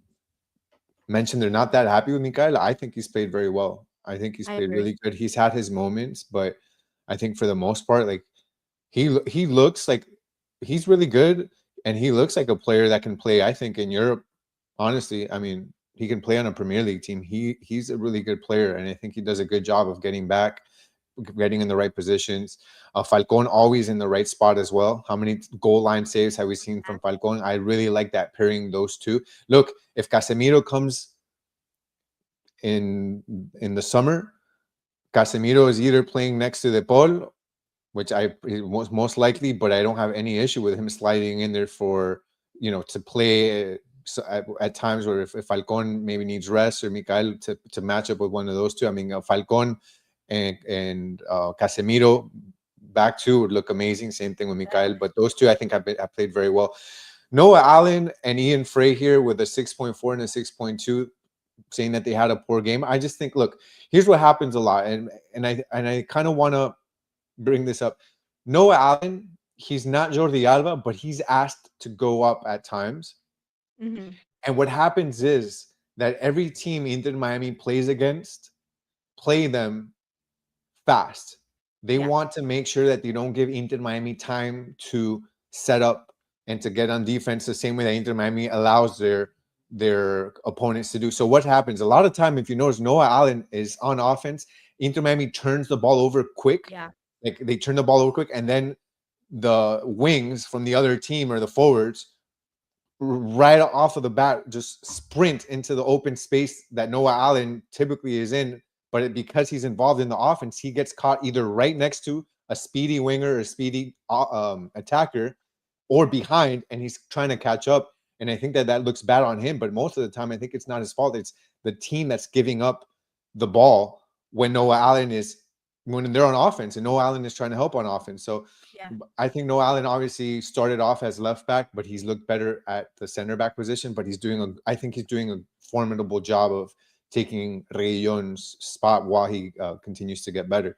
Speaker 2: mention they're not that happy with Mikael. I think he's played very well. I think he's played really good. He's had his moments, but I think for the most part, like he looks like he's really good, and he looks like a player that can play, I think, in Europe. Honestly, I mean, he can play on a Premier League team. He's a really good player, and I think he does a good job of getting back, getting in the right positions. Falcon always in the right spot as well. How many goal line saves have we seen from Falcon? I really like that pairing those two. Look, if Casemiro comes in the summer, Casemiro is either playing next to De Paul, which most likely, but I don't have any issue with him sliding in there for to play. So at times where if Falcon maybe needs rest, or Mikael to match up with one of those two. I mean, Falcon and Casemiro back two would look amazing. Same thing with Mikael, but those two I think have played very well. Noah Allen and Ian Frey here with a 6.4 and a 6.2, saying that they had a poor game. I just think, look, here's what happens a lot, and I kind of want to bring this up. Noah Allen, he's not Jordi Alba, but he's asked to go up at times.
Speaker 1: Mm-hmm.
Speaker 2: And what happens is that every team Inter Miami plays against, play them fast. They want to make sure that they don't give Inter Miami time to set up and to get on defense the same way that Inter Miami allows their opponents to do. So what happens? A lot of time, if you notice, Noah Allen is on offense. Inter Miami turns the ball over quick.
Speaker 1: Yeah.
Speaker 2: Like they turn the ball over quick, and then the wings from the other team or the forwards right off of the bat just sprint into the open space that Noah Allen typically is in. But because he's involved in the offense, he gets caught either right next to a speedy winger or a speedy attacker, or behind, and he's trying to catch up. And I think that that looks bad on him, but most of the time, I think it's not his fault. It's the team that's giving up the ball when Noah Allen is when they're on offense, and Noah Allen is trying to help on offense. So
Speaker 1: Yeah.
Speaker 2: I think Noah Allen obviously started off as left back, but he's looked better at the center back position. But I think he's doing a formidable job of taking Reguilón's spot while he continues to get better.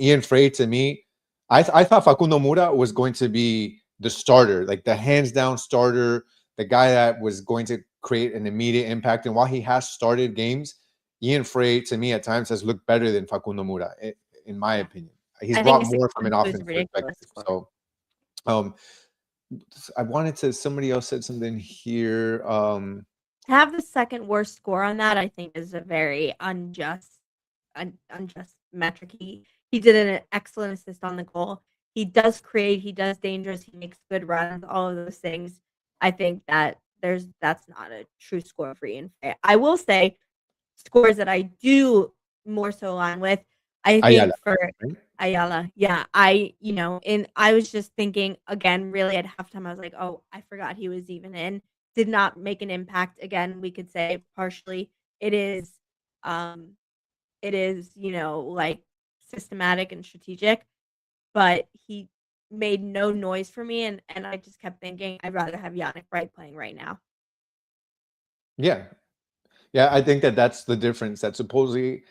Speaker 2: Ian Frey, to me, I thought Facundo Mura was going to be the starter, like the hands down starter, the guy that was going to create an immediate impact. And while he has started games, Ian Frey, to me, at times has looked better than Facundo Mura, in my
Speaker 1: Yeah.
Speaker 2: opinion. He's
Speaker 1: I think
Speaker 2: brought
Speaker 1: a
Speaker 2: more from an
Speaker 1: 6.2 is
Speaker 2: offensive
Speaker 1: ridiculous
Speaker 2: perspective.
Speaker 1: score.
Speaker 2: So, um, I wanted to. Somebody else said something here.
Speaker 1: To have the second worst score on that, I think, is a very unjust metric. He did an excellent assist on the goal. He does create, he does dangerous, he makes good runs, all of those things. I think that that's not a true score for Ian Frey. I will say scores that I do more so align with. I
Speaker 2: Ayala,
Speaker 1: think for
Speaker 2: right?
Speaker 1: Ayala, yeah, and I was just thinking again, really at halftime, I was like, oh, I forgot he was even in. Did not make an impact. Again, we could say partially it is, um, like systematic and strategic, but he made no noise for me, and I just kept thinking I'd rather have Yannick Wright playing right now.
Speaker 2: Yeah, yeah. I think that that's the difference. That supposedly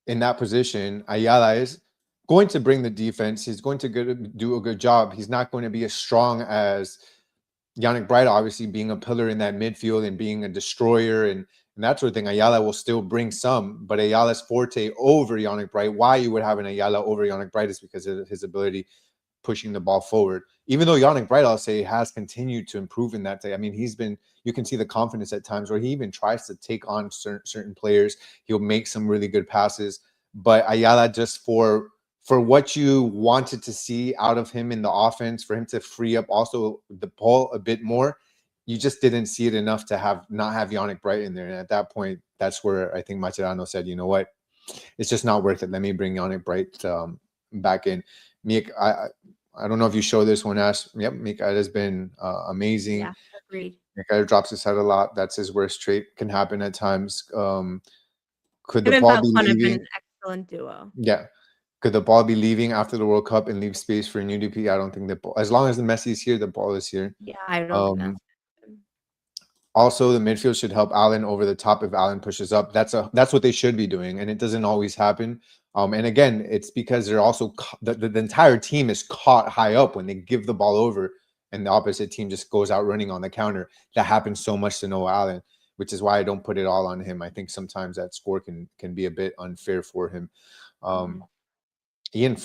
Speaker 2: in that position, Ayala is going to bring the defense. He's going to do a good job. He's not going to be as strong as Yannick Bright, obviously being a pillar in that midfield and being a destroyer and that sort of thing. Ayala will still bring some, but Ayala's forte over Yannick Bright, why you would have an Ayala over Yannick Bright is because of his ability pushing the ball forward. Even though Yannick Bright, I'll say, has continued to improve in that day. I mean, you can see the confidence at times where he even tries to take on certain players. He'll make some really good passes. But Ayala, just for what you wanted to see out of him in the offense, for him to free up also the ball a bit more, you just didn't see it enough to not have Yannick Bright in there. And at that point, that's where I think Mascherano said, you know what, it's just not worth it. Let me bring Yannick Bright back in. I don't know if you show this one, Ash. Yep, Mikael has been amazing.
Speaker 1: Yeah, agreed.
Speaker 2: Mikael drops his head a lot. That's his worst trait. Can happen at times. Could
Speaker 1: Him
Speaker 2: the
Speaker 1: and
Speaker 2: ball be
Speaker 1: Falcon have been
Speaker 2: leaving?
Speaker 1: an excellent duo.
Speaker 2: Yeah. Could the ball be leaving after the World Cup and leave space for an UDP? I don't think that as long as the Messi is here, the ball is here.
Speaker 1: Yeah, I don't think that's
Speaker 2: Also, the midfield should help Allen over the top if Allen pushes up. That's what they should be doing, and it doesn't always happen. And again, it's because they're also the entire team is caught high up when they give the ball over, and the opposite team just goes out running on the counter. That happens so much to Noah Allen, which is why I don't put it all on him. I think sometimes that score can be a bit unfair for him. Ian,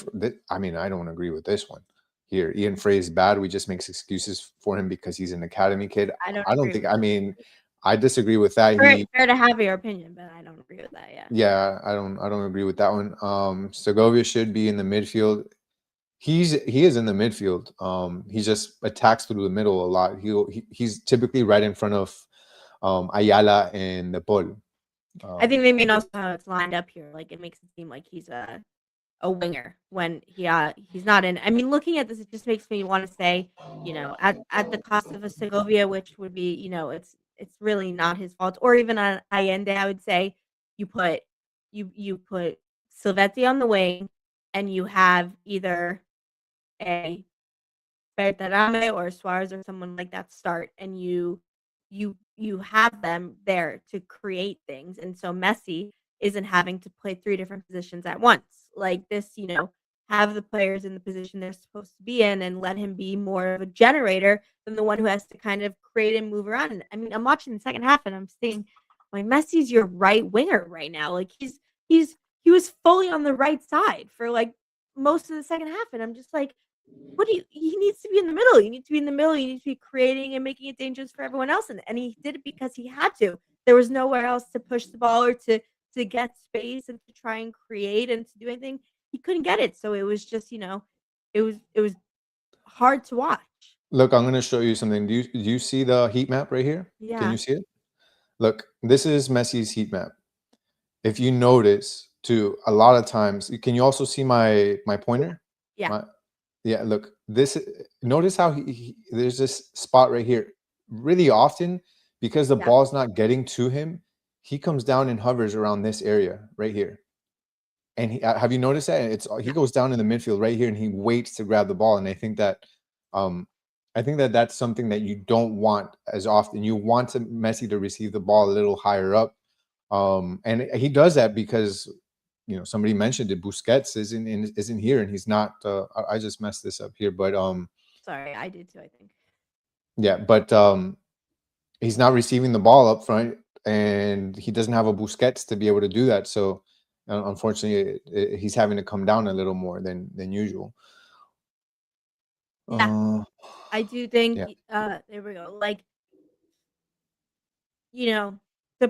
Speaker 2: I mean, I don't agree with this one here. Ian Frey is bad. We just make excuses for him because he's an academy kid.
Speaker 1: I don't
Speaker 2: I don't
Speaker 1: agree
Speaker 2: think.
Speaker 1: with
Speaker 2: I
Speaker 1: that.
Speaker 2: mean, I disagree with that.
Speaker 1: Fair to have your opinion, but I don't agree with that. Yeah.
Speaker 2: Yeah, I don't agree with that one. Segovia should be in the midfield. He is in the midfield. He just attacks through the middle a lot. He's typically right in front of Ayala and the Paul.
Speaker 1: I think they mean also how it's lined up here. Like it makes it seem like he's a winger when he's not in. I mean, looking at this, it just makes me want to say, at the cost of a Segovia, which would be, it's really not his fault, or even on Allende, I would say you put Silvetti on the wing, and you have either a Berterame or Suarez or someone like that start, and you have them there to create things, and so Messi isn't having to play 3 different positions at once. Like this, have the players in the position they're supposed to be in and let him be more of a generator than the one who has to kind of create and move around. And I mean, I'm watching the second half and I'm saying, like, Messi's your right winger right now. Like he was fully on the right side for like most of the second half, and I'm just like, he needs to be in the middle. You need to be in the middle. You need to be creating and making it dangerous for everyone else. And he did it because he had to. There was nowhere else to push the ball or to get space and to try and create and to do anything. He couldn't get it. So it was just, it was hard to watch.
Speaker 2: Look, I'm going to show you something. Do you see the heat map right here?
Speaker 1: Yeah.
Speaker 2: Can you see it? Look, this is Messi's heat map. If you notice, too, a lot of times, can you also see my pointer?
Speaker 1: Yeah.
Speaker 2: Yeah, look, notice how there's this spot right here. really often, because the
Speaker 1: Yeah.
Speaker 2: ball's not getting to him, he comes down and hovers around this area right here. And have you noticed that? He
Speaker 1: Yeah.
Speaker 2: goes down in the midfield right here, and he waits to grab the ball. And um, I think that that's something that you don't want as often. You want Messi to receive the ball a little higher up, and he does that because somebody mentioned it. Busquets isn't here, and he's not. I just messed this up here, but
Speaker 1: Sorry, I did too, I think.
Speaker 2: yeah, but he's not receiving the ball up front, and he doesn't have a Busquets to be able to do that. So, unfortunately, he's having to come down a little more than usual.
Speaker 1: Yeah, I do think,
Speaker 2: Yeah,
Speaker 1: there we go. Like, DePaul,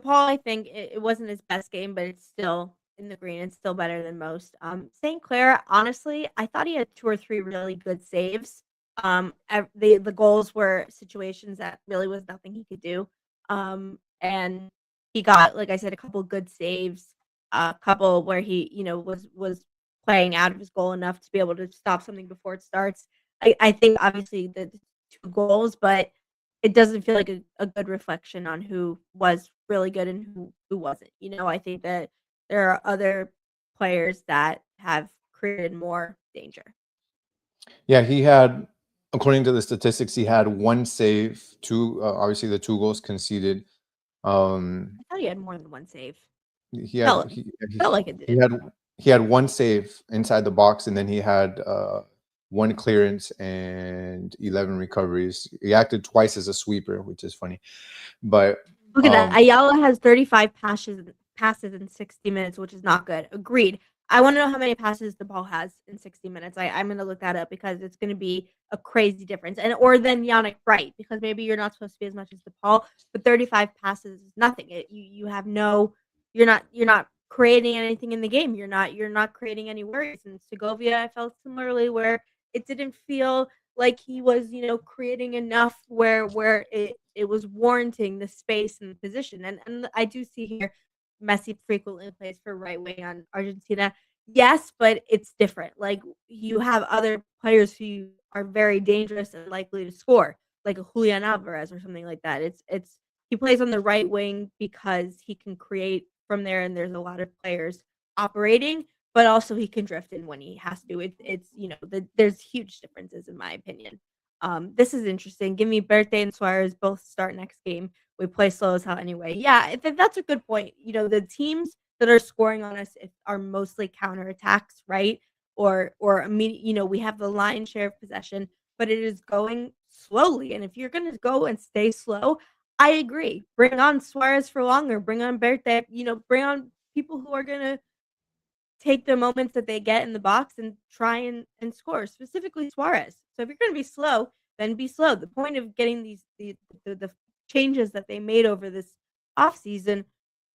Speaker 1: I think it wasn't his best game, but it's still in the green. It's still better than most. St. Clair, honestly, I thought he had 2 or 3 really good saves. The goals were situations that really was nothing he could do. And he got, like I said, a couple good saves, a couple where he, was playing out of his goal enough to be able to stop something before it starts. I think obviously the 2 goals, but it doesn't feel like a good reflection on who was really good and who wasn't. I think that there are other players that have created more danger.
Speaker 2: yeah. He had, according to the statistics, he had one save, two. Obviously, the 2 goals conceded. Um,
Speaker 1: I thought he had more than one save.
Speaker 2: he had
Speaker 1: Felt
Speaker 2: he,
Speaker 1: felt
Speaker 2: he
Speaker 1: like it
Speaker 2: he
Speaker 1: did.
Speaker 2: had he had one save inside the box, and then he had one clearance and 11 recoveries. He acted twice as a sweeper, which is funny. But
Speaker 1: Look at that. Ayala has 35 passes in 60 minutes, which is not good. Agreed. I want to know how many passes the ball has in 60 minutes. I'm going to look that up because it's going to be a crazy difference. Or then Yannick Bright, because maybe you're not supposed to be as much as DePaul, but 35 passes is nothing. You have no, you're not creating anything in the game. You're not creating any worries. And Segovia, I felt similarly where it didn't feel like he was, creating enough where it was warranting the space and the position. And I do see here Messi frequently plays for right wing on Argentina. Yes, but it's different. Like, you have other players who are very dangerous and likely to score, like a Julian Alvarez or something like that. It's he plays on the right wing because he can create from there, and there's a lot of players operating, but also he can drift in when he has to. There's huge differences in my opinion. This is interesting. Give me Berthe and Suarez both start next game. We play slow as hell anyway. Yeah, that's a good point. The teams that are scoring on us are mostly counterattacks, right? Or immediate. We have the lion's share of possession, but it is going slowly. And if you're gonna go and stay slow, I agree. Bring on Suarez for longer. Bring on Berthe. Bring on people who are gonna take the moments that they get in the box and try and score, specifically Suarez. So if you're going to be slow, then be slow. The point of getting the changes that they made over this offseason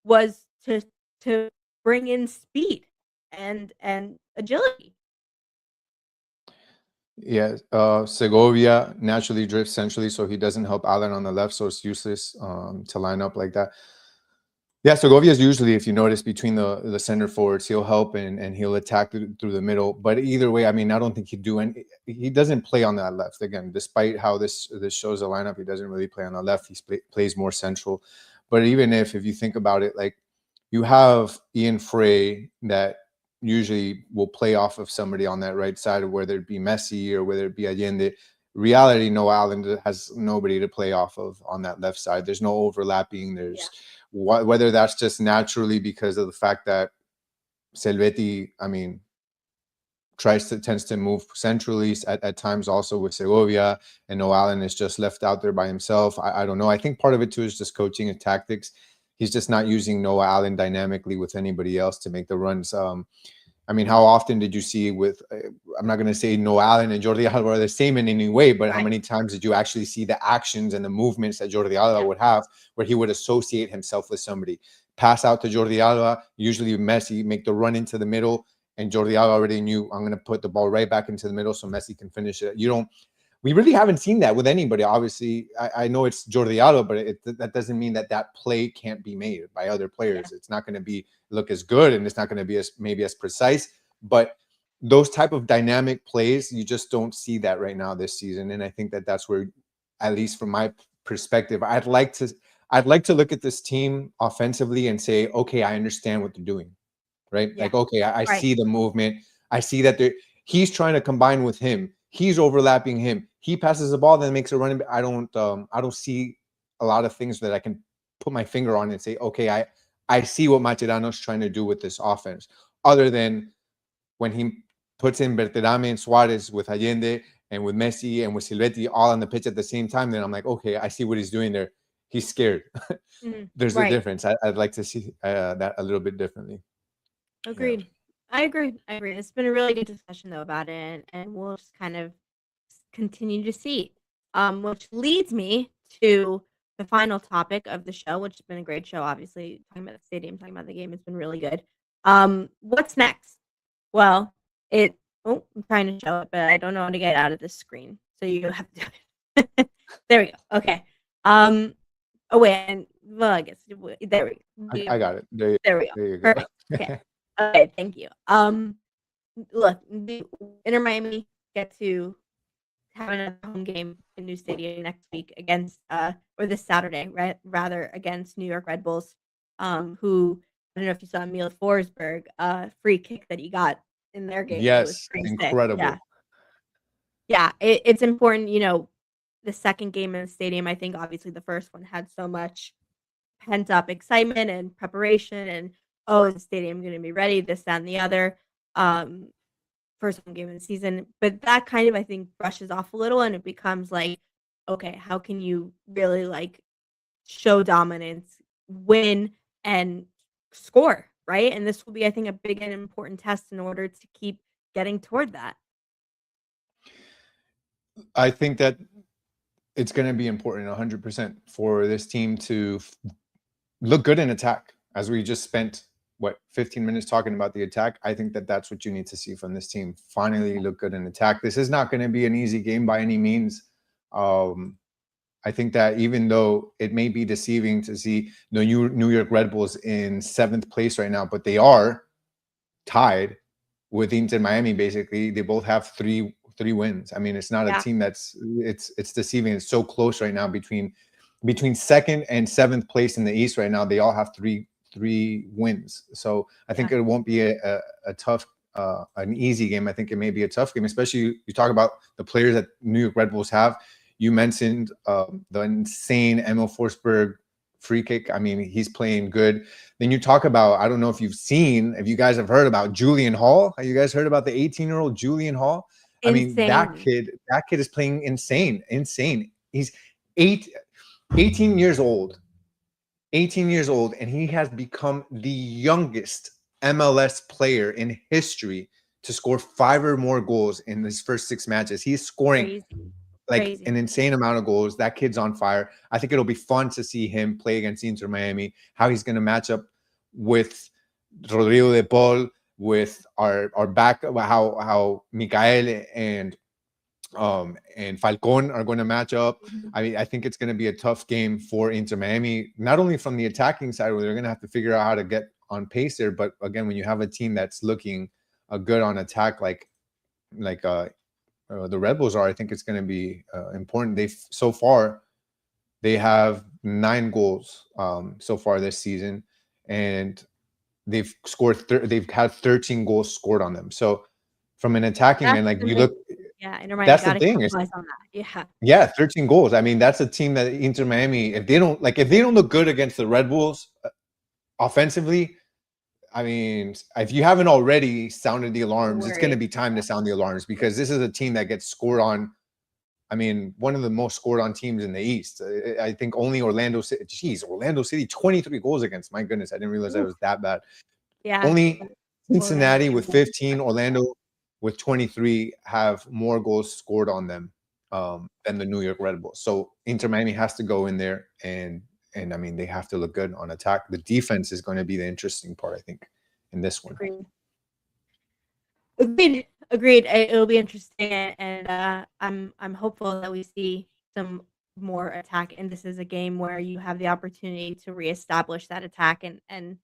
Speaker 1: was to bring in speed and agility.
Speaker 2: Yeah, Segovia naturally drifts centrally, so he doesn't help Allen on the left, so it's useless to line up like that. Yeah, Segovia is usually, if you notice, between the center forwards. He'll help and he'll attack through the middle. But either way, I mean, I don't think he'd do any. He doesn't play on that left. Again, despite how this shows the lineup, he doesn't really play on the left. He plays more central. But even if you think about it, like, you have Ian Frey that usually will play off of somebody on that right side, whether it be Messi or whether it be Allende. Reality, no, Allen has nobody to play off of on that left side. There's no overlapping. There's whether that's just naturally because of the fact that Selveti, I mean, tends to move centrally at times, also with Segovia, and No Allen is just left out there by himself. I don't know. I think part of it too is just coaching and tactics. He's just not using Noah Allen dynamically with anybody else to make the runs. I mean, how often did you see with, I'm not going to say Noah Allen and Jordi Alba are the same in any way, but how many times did you actually see the actions and the movements that Jordi Alba would have where he would associate himself with somebody? Pass out to Jordi Alba, usually Messi, make the run into the middle, and Jordi Alba already knew, I'm going to put the ball right back into the middle so Messi can finish it. We really haven't seen that with anybody. Obviously, I know it's Jordi Alba, but that doesn't mean that play can't be made by other players. It's not going to look as good, and it's not going to be maybe as precise. But those type of dynamic plays, you just don't see that right now this season. And I think that's where, at least from my perspective. I'd like to look at this team offensively and say, okay, I understand what they're doing, right?
Speaker 1: Yeah.
Speaker 2: Like, okay, I
Speaker 1: Right.
Speaker 2: see the movement. I see that he's trying to combine with him. He's overlapping him. He passes the ball, then makes a run. I don't see a lot of things that I can put my finger on and say, okay, I see what Macherano's trying to do with this offense, other than when he puts in Berterame and Suarez with Allende and with Messi and with Silvetti all on the pitch at the same time, then I'm like, okay, I see what he's doing there. He's scared. There's a
Speaker 1: Right.
Speaker 2: difference. I'd like to see that a little bit differently.
Speaker 1: Agreed. I agree. It's been a really good discussion though about it, and we'll just kind of continue to see. Which leads me to the final topic of the show, which has been a great show. Obviously, talking about the stadium, talking about the game, it's been really good. What's next? Well, I'm trying to show it, but I don't know how to get out of this screen, so you have to do it. There we go. Okay. Oh wait, and well, I guess there we go.
Speaker 2: I got it. There
Speaker 1: There we go.
Speaker 2: you go.
Speaker 1: Perfect. Okay. Okay, thank you. Look, the Inter Miami get to have another home game in New Stadium next week against or this Saturday, right? Rather against New York Red Bulls, who I don't know if you saw Emil Forsberg free kick that he got in their game. It was
Speaker 2: Yes,
Speaker 1: pretty sick.
Speaker 2: incredible.
Speaker 1: Yeah, it's important, the second game in the stadium. I think obviously the first one had so much pent up excitement and preparation and is the stadium going to be ready, this, that, and the other. First home game of the season, but that kind of, I think, brushes off a little, and it becomes like, okay, how can you really like show dominance, win, and score, right? And this will be, I think, a big and important test in order to keep getting toward that.
Speaker 2: I think that it's going to be important 100% for this team to look good in attack, as we just spent 15 minutes talking about the attack. I think that that's what you need to see from this team. Finally look good in attack. This is not going to be an easy game by any means. I think that even though it may be deceiving to see the New York Red Bulls in 7th place right now, but they are tied with Inter Miami. Basically, they both have three wins. I mean, it's not a team that's it's deceiving. It's so close right now between 2nd and 7th place in the East right now. They all have three wins. So I think it won't be a tough, an easy game. I think it may be a tough game, especially you talk about the players that New York Red Bulls have. You mentioned the insane Emil Forsberg free kick. I mean, he's playing good. Then you talk about, I don't know if you guys have heard about Julian Hall. Have you guys heard about the 18-year-old Julian Hall? I mean, that kid is playing insane. He's 18 years old. 18 years old, and he has become the youngest MLS player in history to score 5 or more goals in his first 6 matches. He's scoring an insane amount of goals. That kid's on fire. I think it'll be fun to see him play against Inter Miami, how he's going to match up with Rodrigo de Paul, with our back, how Mikael and Falcon are going to match up. I mean, I think it's going to be a tough game for Inter Miami, not only from the attacking side, where they're going to have to figure out how to get on pace there, but again, when you have a team that's looking good on attack, like the Red Bulls are, I think it's going to be important. So far they have 9 goals so far this season, and they've had 13 goals scored on them. So from an attacking end, like you look.
Speaker 1: Inter Miami,
Speaker 2: that's the thing.
Speaker 1: On that.
Speaker 2: 13 goals. I mean, that's a team that Inter Miami, if they don't look good against the Red Bulls offensively, I mean, if you haven't already sounded the alarms, it's going to be time to sound the alarms, because this is a team that gets scored on. I mean, one of the most scored on teams in the East. I think only Orlando City. Jeez, Orlando City, 23 goals against. My goodness, I didn't realize that was that bad.
Speaker 1: Yeah.
Speaker 2: Only Cincinnati with 15, Orlando with 23 have more goals scored on them than the New York Red Bulls. So Inter Miami has to go in there and I mean, they have to look good on attack. The defense is going to be the interesting part, I think, in this one.
Speaker 1: Agreed. It'll be interesting, and I'm hopeful that we see some more attack. And this is a game where you have the opportunity to reestablish that attack and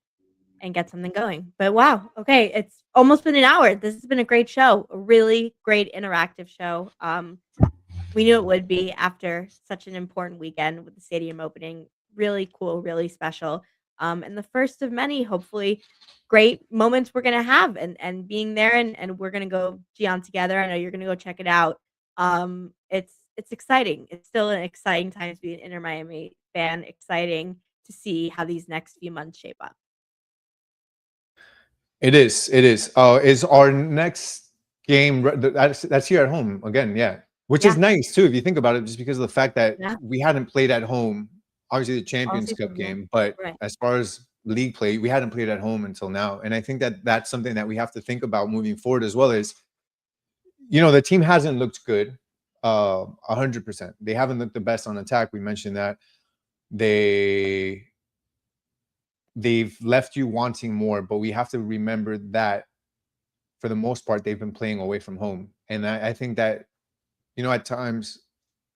Speaker 1: get something going. But wow, okay, it's almost been an hour. This has been a great show, a really great interactive show. We knew it would be after such an important weekend with the stadium opening. Really cool, really special. And the first of many, hopefully, great moments we're gonna have and being there and we're gonna go Gian together. I know you're gonna go check it out. It's exciting. It's still an exciting time to be an Inter Miami fan. Exciting to see how these next few months shape up.
Speaker 2: It is. It is. Is our next game that's here at home again? Yeah, which is
Speaker 1: Yeah,
Speaker 2: nice too if you think about it, just because of the fact that
Speaker 1: yeah,
Speaker 2: we hadn't played at home. Obviously, the
Speaker 1: all
Speaker 2: Champions Cup
Speaker 1: season, yeah.
Speaker 2: game, but
Speaker 1: Right.
Speaker 2: as far as league play, we hadn't played at home until now, and I think that that's something that we have to think about moving forward as well. Is the team hasn't looked good, 100%. They haven't looked the best on attack. We mentioned that they they've left you wanting more, but we have to remember that for the most part, they've been playing away from home. And I think that, at times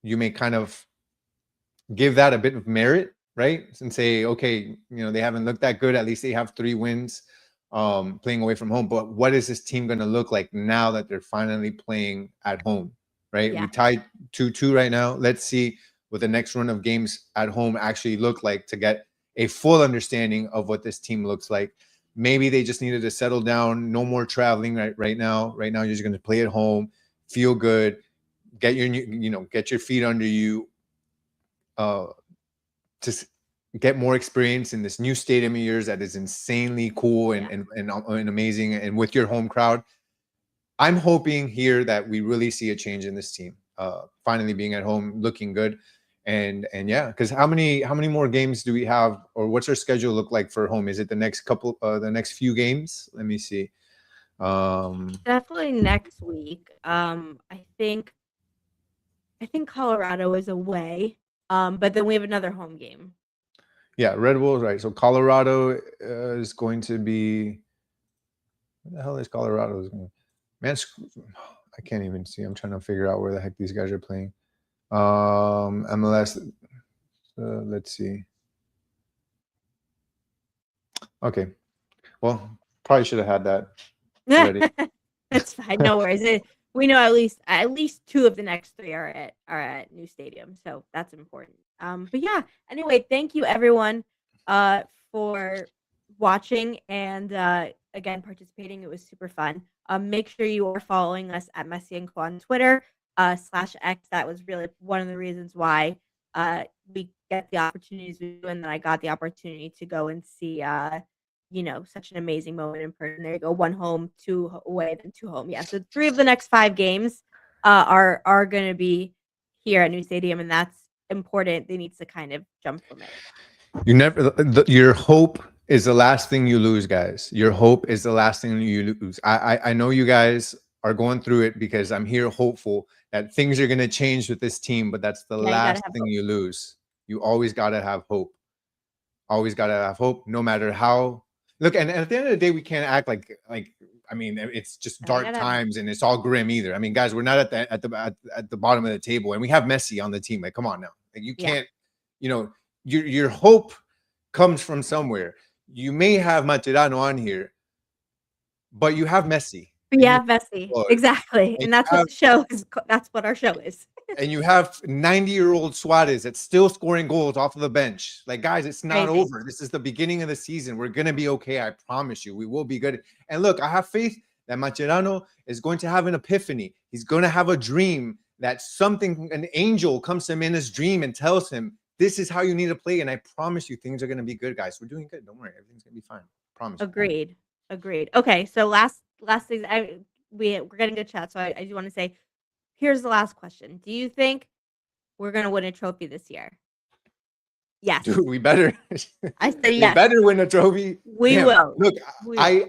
Speaker 2: you may kind of give that a bit of merit, right? And say, okay, they haven't looked that good. At least they have 3 wins playing away from home. But what is this team going to look like now that they're finally playing at home, right?
Speaker 1: Yeah.
Speaker 2: We tied 2-2 right now. Let's see what the next run of games at home actually look like to get a full understanding of what this team looks like. Maybe they just needed to settle down. No more traveling right now. Right now, you're just going to play at home, feel good, get your feet under you, to get more experience in this new stadium of yours that is insanely cool and amazing, and with your home crowd. I'm hoping here that we really see a change in this team. Finally being at home, looking good. And yeah, because how many more games do we have, or what's our schedule look like for home? Is it the next few games? Let me see.
Speaker 1: Definitely next week. I think Colorado is away. But then we have another home game.
Speaker 2: Yeah, Red Bulls, right? So Colorado is going to be. Where the hell is Colorado? Man, I can't even see. I'm trying to figure out where the heck these guys are playing. MLS. Let's see. Okay. Well, probably should have had that ready.
Speaker 1: That's fine. No worries. We know at least 2 of the next 3 are at new stadium, so that's important. But yeah. Anyway, thank you everyone for watching and again participating. It was super fun. Make sure you are following us at Messi Co on Twitter /X. That was really one of the reasons why we get the opportunities we do, and then I got the opportunity to go and see such an amazing moment in person. There you go. 1 home, 2 away, then 2 home. Yeah. So 3 of the next 5 games are going to be here at New Stadium, and that's important. They need to kind of jump from it.
Speaker 2: Your hope is the last thing you lose, guys. Your hope is the last thing you lose. I know you guys are going through it, because I'm here hopeful that things are going to change with this team, but that's the last thing you lose. You always got to have hope. Always got to have hope, no matter how. Look, and at the end of the day, we can't act like I mean, it's just dark times and it's all grim either. I mean, guys, we're not at the bottom of the table, and we have Messi on the team. Like, come on now, like, you can't, your hope comes from somewhere. You may have Macherano on here, but you have Messi.
Speaker 1: Yeah, Messi, exactly, and that's what the show is. That's what our show is.
Speaker 2: And you have 90-year-old Suarez that's still scoring goals off of the bench. Like, guys, it's not over. This is the beginning of the season. We're going to be okay. I promise you. We will be good. And look, I have faith that Macherano is going to have an epiphany. He's going to have a dream that an angel comes to him in his dream and tells him, this is how you need to play. And I promise you, things are going to be good, guys. We're doing good. Don't worry. Everything's going to be fine. Promise.
Speaker 1: Agreed. Okay. So last thing, we're getting good chat. So I do want to say, here's the last question. Do you think we're going to win a trophy this year? Yes.
Speaker 2: Dude, we better.
Speaker 1: I said yes.
Speaker 2: We better win a trophy.
Speaker 1: We will.
Speaker 2: Look,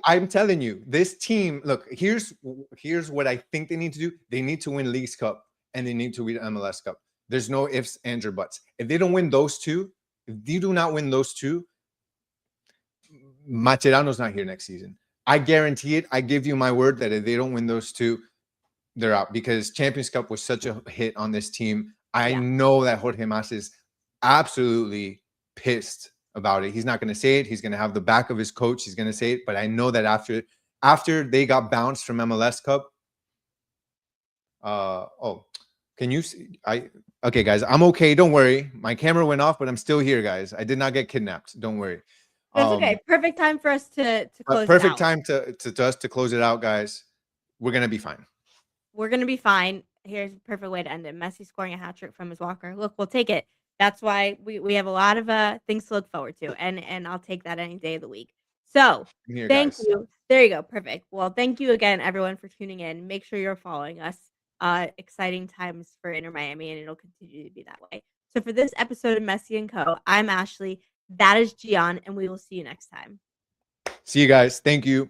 Speaker 2: I'm telling you, this team, look, here's what I think they need to do. They need to win Leagues Cup, and they need to win MLS Cup. There's no ifs, ands, or buts. If they don't win those 2, if you do not win those 2, Macherano's not here next season. I guarantee it. I give you my word that if they don't win those 2, they're out, because Champions Cup was such a hit on this team. I know that Jorge Mas is absolutely pissed about it. He's not going to say it. He's going to have the back of his coach. He's going to say it. But I know that after they got bounced from MLS Cup, Can you see? Okay, guys, I'm okay. Don't worry. My camera went off, but I'm still here, guys. I did not get kidnapped. Don't worry.
Speaker 1: That's okay. Perfect time for us to close it
Speaker 2: Perfect
Speaker 1: out.
Speaker 2: time to us to close it out, guys. We're gonna be fine.
Speaker 1: We're gonna be fine. Here's a perfect way to end it. Messi scoring a hat trick from his walker. Look, we'll take it. That's why we have a lot of things to look forward to, and I'll take that any day of the week. So
Speaker 2: Here,
Speaker 1: thank
Speaker 2: guys.
Speaker 1: you. There you go. Perfect. Well, thank you again, everyone, for tuning in. Make sure you're following us. Exciting times for Inter Miami, and it'll continue to be that way. So for this episode of Messi Co, I'm Ashley. That is Gian, and we will see you next time.
Speaker 2: See you guys. Thank you.